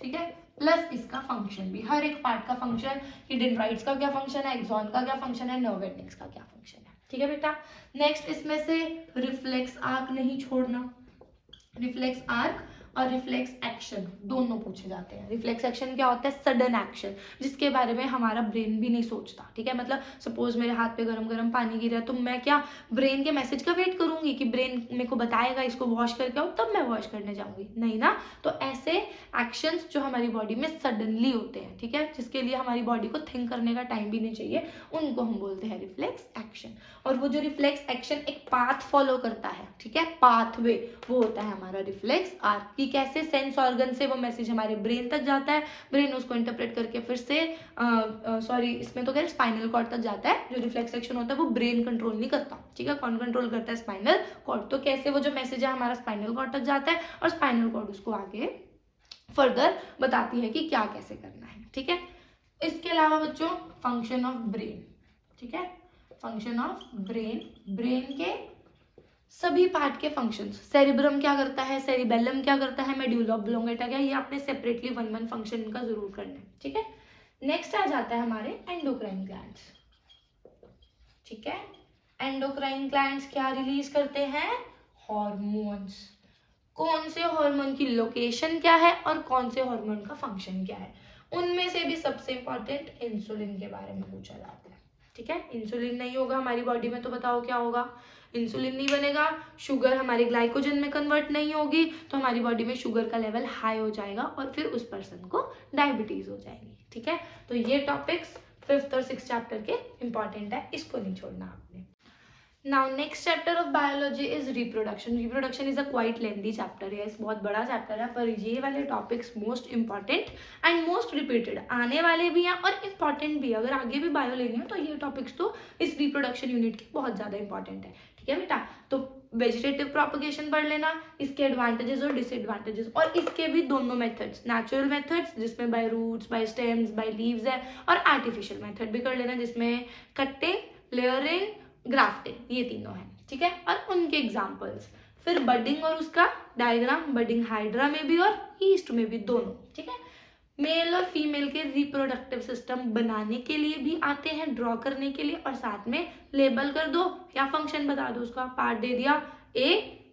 ठीक है, प्लस इसका फंक्शन भी, हर एक पार्ट का फंक्शन, कि डेंड्राइट्स का क्या फंक्शन है, एक्सॉन का क्या फंक्शन है, नर्व एंडिंग्स का क्या फंक्शन है, ठीक है बेटा। नेक्स्ट इसमें से रिफ्लेक्स आर्क नहीं छोड़ना, रिफ्लेक्स आर्क और रिफ्लेक्स एक्शन दोनों पूछे जाते हैं। रिफ्लेक्स एक्शन क्या होता है, सडन एक्शन जिसके बारे में हमारा ब्रेन भी नहीं सोचता, ठीक है। मतलब सपोज मेरे हाथ पे गरम गरम पानी गिरा तो मैं क्या ब्रेन के मैसेज का वेट करूंगी कि ब्रेन मेरे को बताएगा इसको वॉश करके आओ तब मैं वॉश करने जाऊंगी, नहीं ना। तो ऐसे एक्शंस जो हमारी बॉडी में सडनली होते हैं, ठीक है, जिसके लिए हमारी बॉडी को थिंक करने का टाइम भी नहीं चाहिए, उनको हम बोलते हैं रिफ्लेक्स एक्शन। और वो जो रिफ्लेक्स एक्शन एक पाथ फॉलो करता है, ठीक है, पाथवे, वो होता है हमारा रिफ्लेक्स आर्क। कि कैसे सेंस ऑर्गन से वो मैसेज हमारे ब्रेन तक जाता है, ब्रेन उसको इंटरप्रेट करके फिर से इसमें तो क्या स्पाइनल कॉर्ड तक जाता है। जो रिफ्लेक्स एक्शन होता है वो ब्रेन कंट्रोल नहीं करता, ठीक है, कौन कंट्रोल करता है, स्पाइनल कॉर्ड। तो कैसे वो जो मैसेज है हमारा स्पाइनल कॉर्ड तक जाता है और स्पाइनल कॉर्ड उसको आगे फर्दर बताती है कि क्या कैसे करना है, ठीक है। इसके अलावा बच्चों फंक्शन ऑफ ब्रेन, ठीक है, फंक्शन ऑफ ब्रेन, ब्रेन के सभी पार्ट के फंक्शंस, सेरिब्रम क्या करता है, सेरिबेलम क्या करता है, मेड्यूला ऑब्लोंगेटा क्या, ये आपने सेपरेटली वन फंक्शन इनका जरूर करना है, ठीक है। नेक्स्ट आ जाता है हमारे एंडोक्राइन ग्लैंड्स, ठीक है। एंडोक्राइन ग्लैंड्स क्या रिलीज करते हैं, हॉर्मोन्स। कौन से हार्मोन की लोकेशन क्या है और कौन से हार्मोन का फंक्शन क्या है, उनमें से भी सबसे इंपॉर्टेंट इंसुलिन के बारे में पूछा जाता है, ठीक है। इंसुलिन नहीं होगा हमारी बॉडी में तो बताओ क्या होगा, इंसुलिन नहीं बनेगा, शुगर हमारे ग्लाइकोजन में कन्वर्ट नहीं होगी तो हमारी बॉडी में शुगर का लेवल हाई हो जाएगा और फिर उस पर्सन को डायबिटीज हो जाएगी, ठीक है। तो ये टॉपिक्स 5th और 6th चैप्टर के इंपॉर्टेंट है, इसको नहीं छोड़ना आपने। Now next chapter of biology is reproduction. Reproduction is a quite lengthy chapter. Yes, बहुत बड़ा चैप्टर है पर ये वाले topics most important and most repeated आने वाले भी हैं और इम्पॉर्टेंट भी है। अगर आगे भी बायो लेनी हो तो ये टॉपिक्स तो इस रिप्रोडक्शन यूनिट के बहुत ज़्यादा इंपॉर्टेंट है, ठीक है बेटा। तो वेजिटेटिव प्रोपगेशन पढ़ लेना, इसके एडवांटेजेस और डिसएडवांटेजेस, और इसके भी दोनों मेथड्स, नेचुरल मेथड्स जिसमें by roots, by stems, by leaves है, और आर्टिफिशियल मेथड भी कर लेना जिसमें कटिंग, लेयरिंग, ग्राफ्टिंग, ये तीनों हैं, ठीक है, और उनके एग्जांपल्स। फिर बडिंग और उसका डायग्राम, बडिंग हाइड्रा में भी और ईस्ट में भी दोनों, ठीक है। मेल और फीमेल के रिप्रोडक्टिव सिस्टम बनाने के लिए भी आते हैं, ड्रॉ करने के लिए, और साथ में लेबल कर दो या फंक्शन बता दो, उसका पार्ट दे दिया A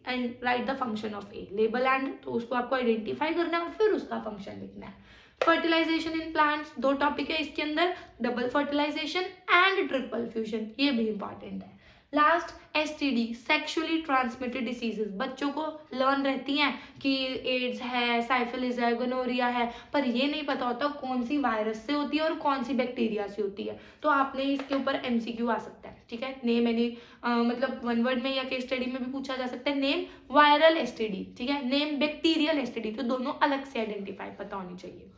and right the function of A, label and, तो उसको आपको आइडेंटिफाई करना है और फिर उसका फंक्शन लिखना है। फर्टिलाइजेशन इन प्लांट्स, दो टॉपिक है इसके अंदर, double fertilisation and triple fusion, ये भी इंपॉर्टेंट है। Last STD, sexually transmitted diseases, बच्चों को लर्न रहती हैं कि एड्स है, साइफिलिस है, गोनोरिया है, पर ये नहीं पता होता कौन सी वायरस से होती है और कौन सी बैक्टीरिया से होती है, तो आपने इसके ऊपर एमसीक्यू आ सकता है, ठीक है। नेम एनी मतलब वन वर्ड में या केस स्टडी में भी पूछा जा सकता है, नेम वायरल एसटीडी, ठीक है, नेम बैक्टीरियल एसटीडी, तो दोनों अलग से आइडेंटिफाई पता होनी चाहिए।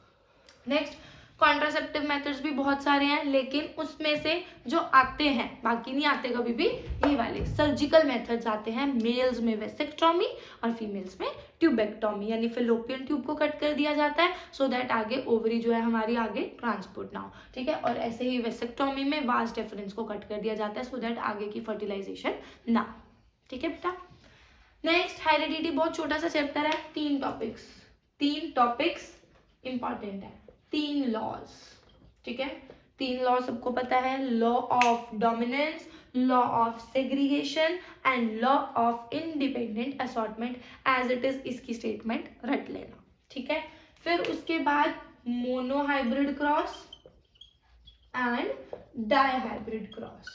नेक्स्ट कॉन्ट्रासेप्टिव मेथड्स भी बहुत सारे हैं, लेकिन उसमें से जो आते हैं, बाकी नहीं आते कभी भी, ये वाले सर्जिकल मेथड्स आते हैं। मेल्स में वेसेक्टॉमी और फीमेल्स में ट्यूबेक्टॉमी, यानी फेलोपियन ट्यूब को कट कर दिया जाता है सो दैट आगे ओवरी जो है हमारी आगे ट्रांसपोर्ट ना हो, ठीक है। और ऐसे ही वेसेक्टॉमी में वास डिफरेंस को कट कर दिया जाता है सो दैट आगे की फर्टिलाइजेशन ना, ठीक है बेटा। नेक्स्ट हेरिडिटी, बहुत छोटा सा चैप्टर है, 3 टॉपिक्स इंपॉर्टेंट है, 3 लॉज, ठीक है। 3 लॉ सबको पता है, law of dominance, law of segregation and law of independent assortment, as it is इसकी स्टेटमेंट रट लेना, ठीक है। फिर उसके बाद monohybrid cross and dihybrid cross.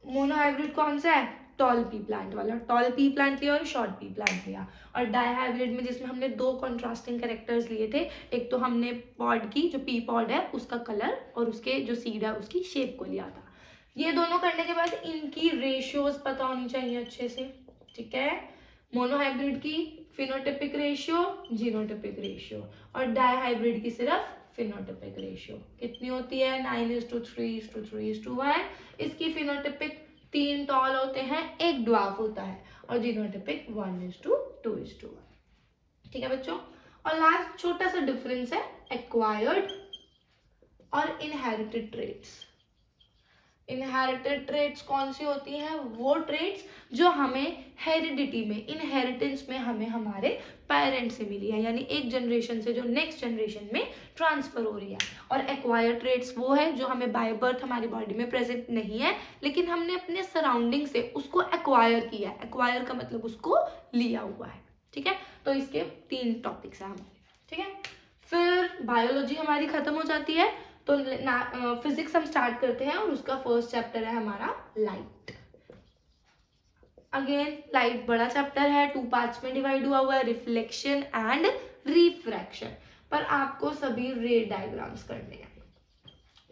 Monohybrid कौन सा है, टॉल पी प्लांट वाला, टॉल पी प्लांट लिया और शॉर्ट पी प्लांट लिया। और डायहाइब्रिड में जिसमें हमने 2 कॉन्ट्रास्टिंग कैरेक्टर्स लिए थे, एक तो हमने पॉड की जो पी पॉड है उसका कलर और उसके जो सीड है उसकी शेप को लिया था। ये दोनों करने के बाद इनकी रेशियोज पता होनी चाहिए अच्छे से, ठीक है। मोनोहाइब्रिड की फिनोटिपिक रेशियो, जीनोटिपिक रेशियो, और डायहाइब्रिड की सिर्फ फिनोटिपिक रेशियो कितनी होती है, 9:3:3:1। इसकी फिनोटिपिक 3 टॉल होते हैं, 1 ड्वार्फ होता है, और जीनोटिपिक 1:2:1, ठीक है बच्चों। और लास्ट छोटा सा डिफरेंस है एक्वायर्ड और इनहेरिटेड ट्रेट्स। इनहेरिटेड ट्रेट्स कौन सी होती हैं, वो ट्रेट्स जो हमें हेरिडिटी में, इनहेरिटेंस में हमें हमारे पेरेंट्स से मिली है, यानी एक जनरेशन से जो नेक्स्ट जनरेशन में ट्रांसफर हो रही है। और एक्वायर्ड ट्रेट्स वो है जो हमें बाय बर्थ हमारी बॉडी में प्रेजेंट नहीं है, लेकिन हमने अपने सराउंडिंग से उसको एक्वायर किया है, एक्वायर का मतलब उसको लिया हुआ है, ठीक है। तो इसके 3 टॉपिक्स हैं हमारे, ठीक है। फिर बायोलॉजी हमारी खत्म हो जाती है, तो फिजिक्स हम स्टार्ट करते हैं, और उसका फर्स्ट चैप्टर है हमारा लाइट। अगेन लाइट बड़ा चैप्टर है, 2 पार्ट्स में डिवाइड हुआ है, रिफ्लेक्शन एंड रिफ्रैक्शन। पर आपको सभी रे डायग्राम्स करने हैं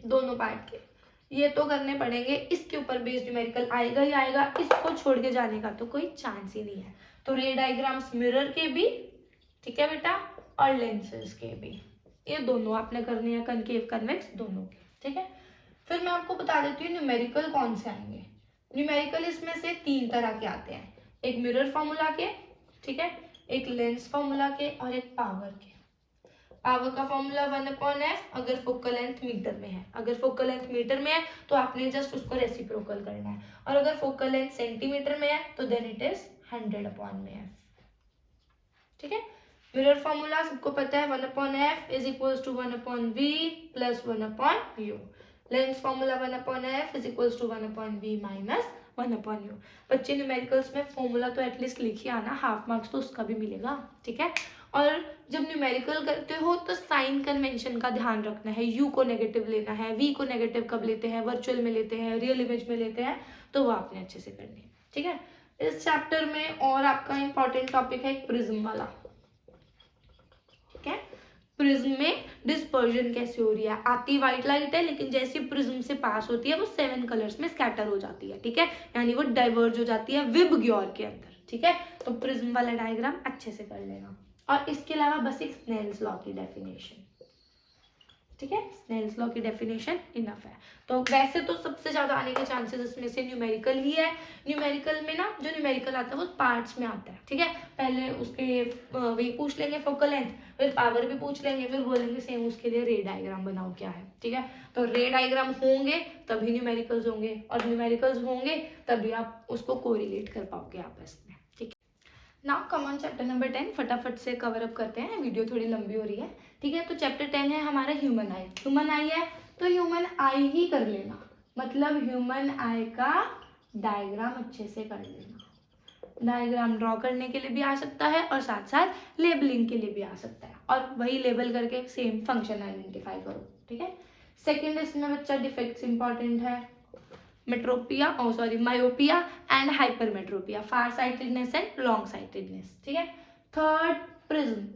दोनों पार्ट के, ये तो करने पड़ेंगे, इसके ऊपर बेस्ड न्यूमेरिकल आएगा ही आएगा, इसको छोड़ के जाने का तो कोई चांस ही नहीं है। तो रे डायग्राम्स मिरर के भी, ठीक है बेटा, और लेंसेज के भी, ये दोनों आपने करने हैं, कनकेव कन्वेक्स दोनों के, ठीक है। फिर मैं आपको बता देती हूँ न्यूमेरिकल कौन से आएंगे। न्यूमेरिकल इसमें से 3 तरह के आते हैं, एक मिरर फॉर्मूला के, ठीक है, एक लेंस फॉर्मूला के और एक पावर के। पावर का फॉर्मूला 1/f अगर फोकल लेंथ मीटर में है, अगर फोकल लेंथ मीटर में है तो आपने जस्ट उसको रेसिप्रोकल करना है, और अगर फोकल लेंथ सेंटीमीटर में है तो देन इट इज 100/f। ठीक है। मिरर फॉर्मूला सबको पता है, 1/f is equals to 1/v plus 1/u। Lens formula 1/f is equals to 1/v minus 1/u। बच्चे न्यूमेरिकल्स में फॉर्मूला तो एटलीस्ट लिखिए आना, हाफ मार्क्स तो उसका भी मिलेगा। ठीक है। और जब न्यूमेरिकल करते हो तो साइन कन्वेंशन का ध्यान रखना है, u को नेगेटिव लेना है, v को नेगेटिव कब लेते हैं, वर्चुअल में लेते हैं, रियल इमेज में लेते हैं, तो वो आपने अच्छे से करनी है। ठीक है। इस चैप्टर में और आपका इंपॉर्टेंट टॉपिक है प्रिज्म वाला। ठीक है। प्रिज्म में डिस्पर्जन कैसे हो रही है, आती व्हाइट लाइट है लेकिन जैसे प्रिज्म से पास होती है वो 7 कलर्स में स्कैटर हो जाती है। ठीक है, यानी वो डाइवर्ज हो जाती है विबग्योर के अंदर। ठीक है, तो प्रिज्म वाला डायग्राम अच्छे से कर लेना। और इसके अलावा बस एक स्नेल्स लॉ की डेफिनेशन। ठीक है, स्नेल्स लॉ की डेफिनेशन इनफ है। तो वैसे तो सबसे ज्यादा आने के चांसेस इसमें से न्यूमेरिकल ही है। न्यूमेरिकल में ना जो न्यूमेरिकल आता है वो पार्ट्स में आता है। ठीक है, पहले उसके वे पूछ लेंगे फोकल लेंथ, फिर पावर भी पूछ लेंगे, फिर बोलेंगे सेम उसके लिए रे डायग्राम बनाओ क्या है। ठीक है, तो रे डायग्राम होंगे तभी न्यूमेरिकल्स होंगे, और न्यूमेरिकल्स होंगे तभी आप उसको कोरिलेट कर पाओगे आपस में। Now come on chapter number 10, फटाफट से कवर अप करते हैं, वीडियो थोड़ी लंबी हो रही है। ठीक है, तो चैप्टर 10 है हमारा ह्यूमन आई। ह्यूमन आई है तो ह्यूमन आई ही कर लेना, मतलब ह्यूमन आई का डायग्राम अच्छे से कर लेना। डायग्राम ड्रॉ करने के लिए भी आ सकता है और साथ साथ लेबलिंग के लिए भी आ सकता है, और वही लेबल करके सेम फंक्शन आइडेंटिफाई करो। ठीक है। सेकेंड इसमें बच्चा डिफेक्ट्स इंपॉर्टेंट है, myopia and hypermetropia, far sightedness and long sightedness. ठीक है। Third prism.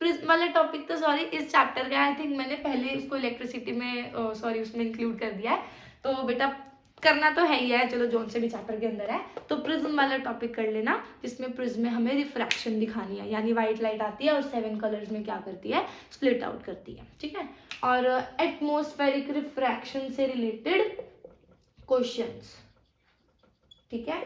प्रिज्म वाला टॉपिक तो सॉरी इस चैप्टर का आई थिंक मैंने पहले उसको इलेक्ट्रिसिटी में उसमें इंक्लूड कर दिया है, तो बेटा करना तो है ही है, चलो जोन से भी चैप्टर के अंदर है। तो प्रिज्म वाला टॉपिक कर लेना, जिसमें प्रिज्म में हमें रिफ्रैक्शन दिखानी है, यानी व्हाइट लाइट आती है और 7 कलर्स में क्या करती है, स्प्लिट आउट करती है। ठीक है, और एटमॉस्फेरिक रिफ्रैक्शन से रिलेटेड क्वेश्चंस। ठीक है,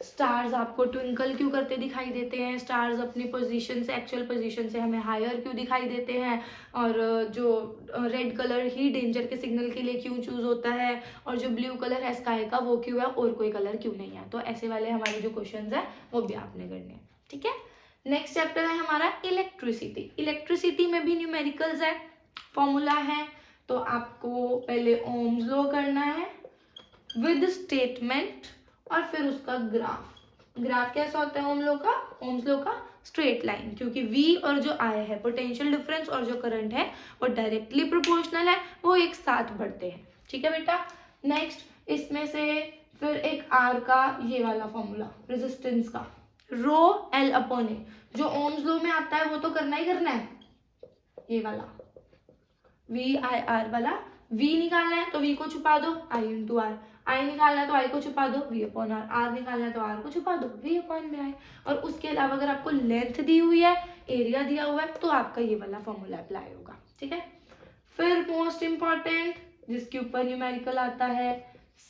स्टार्स आपको ट्विंकल क्यों करते दिखाई देते हैं, स्टार्स अपनी पोजीशन से, एक्चुअल पोजीशन से हमें हायर क्यों दिखाई देते हैं, और जो रेड कलर ही डेंजर के सिग्नल के लिए क्यों चूज होता है, और जो ब्लू कलर है स्काई का वो क्यों है और कोई कलर क्यों नहीं है। तो ऐसे वाले हमारे जो क्वेश्चंस है वो भी आपने करने हैं। ठीक है। नेक्स्ट चैप्टर है हमारा इलेक्ट्रिसिटी। इलेक्ट्रिसिटी में भी न्यूमेरिकल्स है, फॉर्मूला है, तो आपको पहले ओम्स लॉ करना है विद स्टेटमेंट और फिर उसका ग्राफ। ग्राफ कैसा होता है ओम्स लॉ का स्ट्रेट लाइन, क्योंकि V और जो I है पोटेंशियल डिफरेंस और जो करंट है वो डायरेक्टली प्रोपोर्शनल है, वो एक साथ बढ़ते हैं। ठीक है बेटा। नेक्स्ट इसमें से फिर एक R का ये वाला फॉर्मूला रेजिस्टेंस का, रो L/A, जो ओम्स लॉ में आता है वो तो करना ही करना है, ये वाला VIR वाला। V निकालना है तो V को छुपा दो I/R, I निकालना है तो I को छुपा दो V/R, R निकालना है तो R को छुपा दो V/I। और उसके अलावा अगर आपको लेंथ दी हुई है, एरिया दिया हुआ है, तो आपका ये वाला फॉर्मूला अप्लाई होगा। ठीक है। फिर मोस्ट इंपॉर्टेंट जिसके ऊपर न्यूमेरिकल आता है,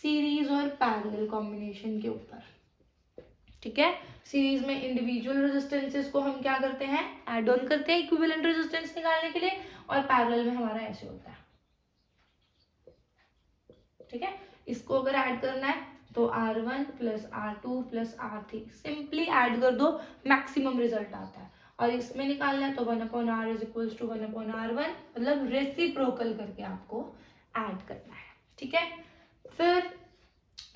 सीरीज और पैरेलल कॉम्बिनेशन के ऊपर। ठीक है, सीरीज में इंडिविजुअल रेजिस्टेंसेस को हम क्या करते हैं, ऐड ऑन करते हैं इक्विवेलेंट रेजिस्टेंस निकालने के लिए, और पैरेलल में हमारा ऐसे होता है। ठीक है, इसको अगर ऐड करना है तो R1 plus R2 plus R3 simply add कर दो, मैक्सिमम रिजल्ट आता है। और इसमें निकालना है तो 1/R is equals to 1/R1, मतलब रेसिप्रोकल करके आपको ऐड करना है। ठीक है। फिर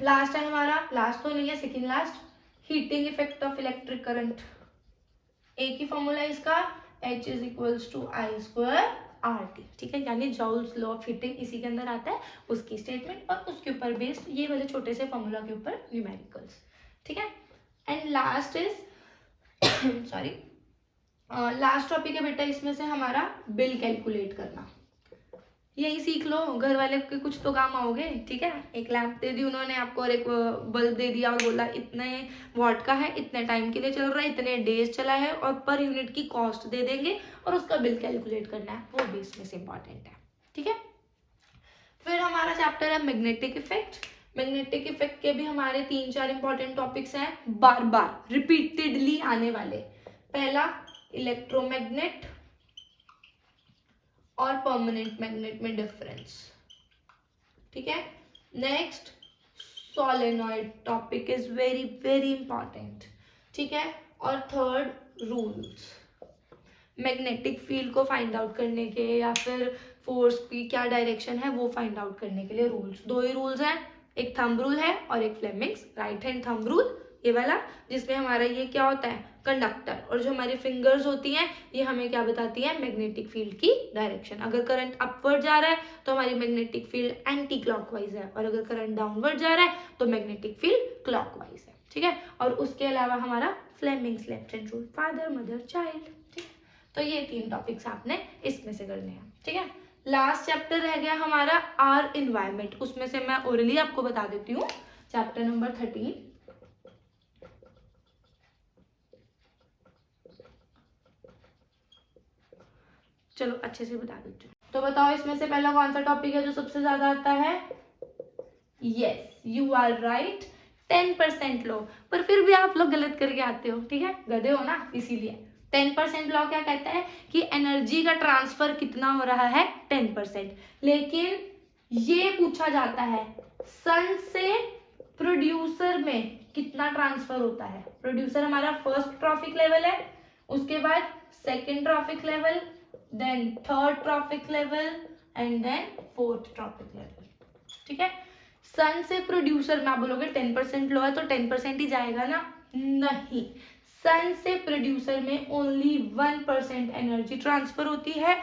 लास्ट है हमारा, लास्ट तो नहीं है, second last, heating effect of electric current. एक ही फॉर्मूला है इसका, H is equals to I² RT। ठीक है, यानी जॉल्स लॉ ऑफ हीटिंग इसी के अंदर आता है, उसकी स्टेटमेंट और उसके ऊपर बेस्ड ये वाले छोटे से फॉर्मूला के ऊपर न्यूमेरिकल्स। ठीक है। And last is sorry last topic है बेटा इसमें से हमारा बिल कैलकुलेट करना। यही सीख लो, घर वाले के कुछ तो काम आओगे। ठीक है, एक लैंप दे दी उन्होंने आपको और एक बल्ब दे दिया और बोला इतने वॉट का है, इतने टाइम के लिए चल रहा है, इतने डेज चला है, और पर यूनिट की कॉस्ट दे देंगे और उसका बिल कैलकुलेट करना है, वो भी इसमें से इंपॉर्टेंट है। ठीक है। फिर हमारा चैप्टर है मैग्नेटिक इफेक्ट। मैग्नेटिक इफेक्ट के भी हमारे 3-4 इंपॉर्टेंट टॉपिक्स हैं, बार बार रिपीटेडली आने वाले। पहला इलेक्ट्रोमैग्नेट और परमानेंट मैग्नेट में डिफरेंस, ठीक है। Next solenoid topic is very very important, ठीक है। और थर्ड रूल्स, मैग्नेटिक फील्ड को फाइंड आउट करने के या फिर फोर्स की क्या डायरेक्शन है वो फाइंड आउट करने के लिए रूल्स, 2 ही रूल्स हैं, एक थंब रूल है और एक Fleming's right hand thumb rule, ये वाला, जिसमें हमारा ये क्या होता है कंडक्टर, और जो हमारी फिंगर्स होती हैं ये हमें क्या बताती है मैग्नेटिक फील्ड की डायरेक्शन। अगर करंट अपवर्ड जा रहा है तो हमारी मैग्नेटिक फील्ड एंटी क्लॉकवाइज है, और अगर करंट डाउनवर्ड जा रहा है तो मैग्नेटिक फील्ड क्लॉकवाइज है, ठीक है। और उसके अलावा हमारा Fleming's left hand rule, father mother child, ठीक है। तो ये 3 टॉपिक्स आपने इसमें से करने हैं, ठीक है। लास्ट चैप्टर रह गया हमारा आर इन्वायरमेंट, उसमें से मैं ओरली आपको बता देती हूँ, चैप्टर नंबर 13। चलो अच्छे से बता देती हूँ। तो बताओ इसमें से पहला कौन सा टॉपिक है जो सबसे ज्यादा आता है? Yes, you are right, 10% law. पर फिर भी आप लोग गलत करके आते हो, ठीक है, गधे हो ना, इसीलिए। 10% लॉ क्या कहता है कि एनर्जी का ट्रांसफर कितना हो रहा है 10%, लेकिन ये पूछा जाता है सन से प्रोड्यूसर में कितना ट्रांसफर होता है। प्रोड्यूसर हमारा फर्स्ट ट्रॉफिक लेवल है, उसके बाद second trophic level, then third trophic level and then fourth trophic level, ठीक है। सन से प्रोड्यूसर में आप बोलोगे 10% लो है तो 10% ही जाएगा ना, नहीं, सन से प्रोड्यूसर में ओनली 1% एनर्जी ट्रांसफर होती है,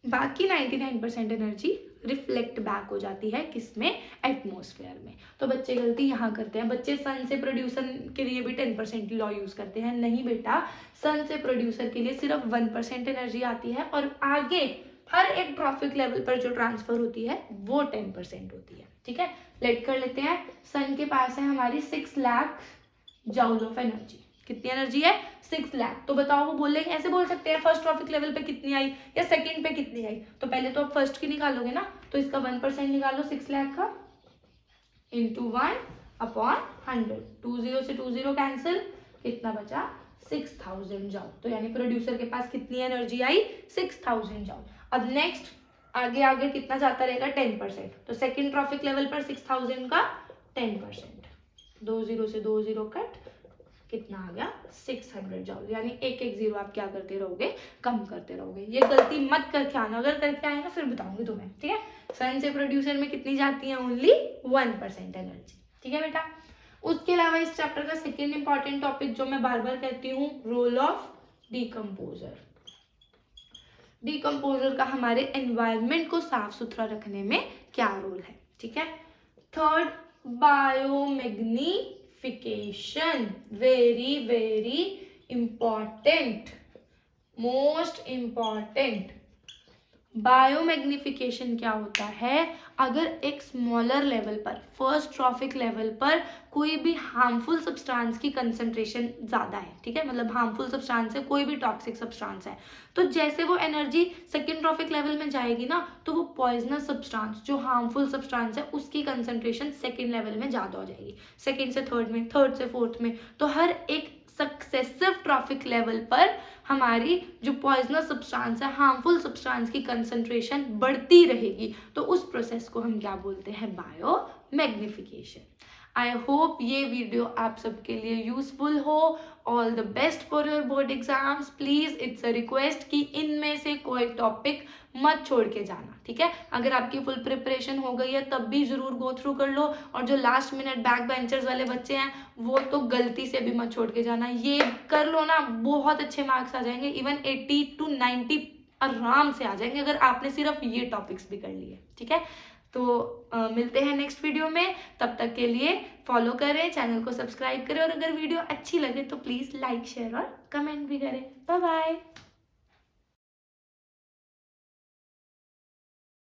बाकी 99% एनर्जी रिफ्लेक्ट बैक हो जाती है किसमें, एटमॉस्फेयर में। तो बच्चे गलती यहाँ करते हैं, बच्चे सन से प्रोड्यूसर के लिए भी 10% लॉ यूज करते हैं, नहीं बेटा, सन से प्रोड्यूसर के लिए सिर्फ 1% एनर्जी आती है, और आगे हर एक ट्रॉफिक लेवल पर जो ट्रांसफर होती है वो 10% होती है, ठीक है। लेट कर लेते हैं, सन के पास है हमारी 6 लाख जूल ऑफ एनर्जी, कितनी एनर्जी है 6 लाख। तो बताओ वो बोलेंगे, ऐसे बोल सकते हैं फर्स्ट ट्रॉफिक लेवल पे कितनी आई या सेकंड पे कितनी आई, तो पहले तो आप फर्स्ट की निकालोगे ना, तो इसका 1% निकालो 6 लाख का, इंटू 1/100, 20 से 20 कैंसिल, कितना बचा 6000 जूल। तो यानी प्रोड्यूसर के पास कितनी एनर्जी आई 6000 जूल। अब नेक्स्ट आगे आगे कितना जाता रहेगा 10%, तो सेकंड ट्रॉफिक लेवल पर 6000 का 10%, 20 से 20 कट, कितना आ गया 600 जूल। यानी एक एक जीरो आप क्या करते रहोगे, कम करते रहोगे। ये गलती मत करके आना, अगर करके आए ना फिर बताऊंगी तुम्हें, ठीक है। सन से प्रोड्यूसर में कितनी जाती है, ओनली 1% एनर्जी, ठीक है बेटा। उसके अलावा इस चैप्टर का सेकेंड इंपॉर्टेंट टॉपिक जो मैं बार बार कहती हूँ, रोल ऑफ डीकम्पोजर। डीकम्पोजर का हमारे एनवायरनमेंट को साफ सुथरा रखने में क्या रोल है, ठीक है। Third, biomagnification, very very important, most important. Biomagnification क्या होता है, अगर एक स्मॉलर लेवल पर, फर्स्ट ट्रॉफिक लेवल पर कोई भी हार्मफुल सब्सटेंस की कंसंट्रेशन ज़्यादा है, ठीक है, मतलब हार्मफुल सब्सटेंस है, कोई भी टॉक्सिक सब्सटेंस है, तो जैसे वो एनर्जी सेकेंड ट्रॉफिक लेवल में जाएगी ना, तो वो पॉइजनस सब्सटेंस जो हार्मफुल सब्सटेंस है उसकी कंसंट्रेशन सेकेंड लेवल में ज़्यादा हो जाएगी, सेकेंड से थर्ड में, थर्ड से फोर्थ में। तो हर एक सक्सेसिव ट्रॉफिक लेवल पर हमारी जो पॉइजनस सब्सटेंस है, हार्मफुल सब्सटेंस की कंसंट्रेशन बढ़ती रहेगी, तो उस प्रोसेस को हम क्या बोलते हैं, बायोमैग्निफिकेशन। आई होप ये वीडियो आप सबके लिए यूजफुल हो। All the best for your board exams. Please it's a request कि इनमें से कोई टॉपिक मत छोड़ के जाना, ठीक है। अगर आपकी फुल प्रिपरेशन हो गई है तब भी जरूर गो थ्रू कर लो, और जो लास्ट मिनट बैक बेंचर्स वाले बच्चे हैं वो तो गलती से भी मत छोड़ के जाना, ये कर लो ना, बहुत अच्छे मार्क्स आ जाएंगे, इवन 80 to 90 आराम से आ जाएंगे अगर आपने सिर्फ ये टॉपिक्स भी कर लिए, ठीक है। तो मिलते हैं नेक्स्ट वीडियो में, तब तक के लिए फॉलो करें, चैनल को सब्सक्राइब करें, और अगर वीडियो अच्छी लगे तो प्लीज़ लाइक शेयर और कमेंट भी करें। Bye bye.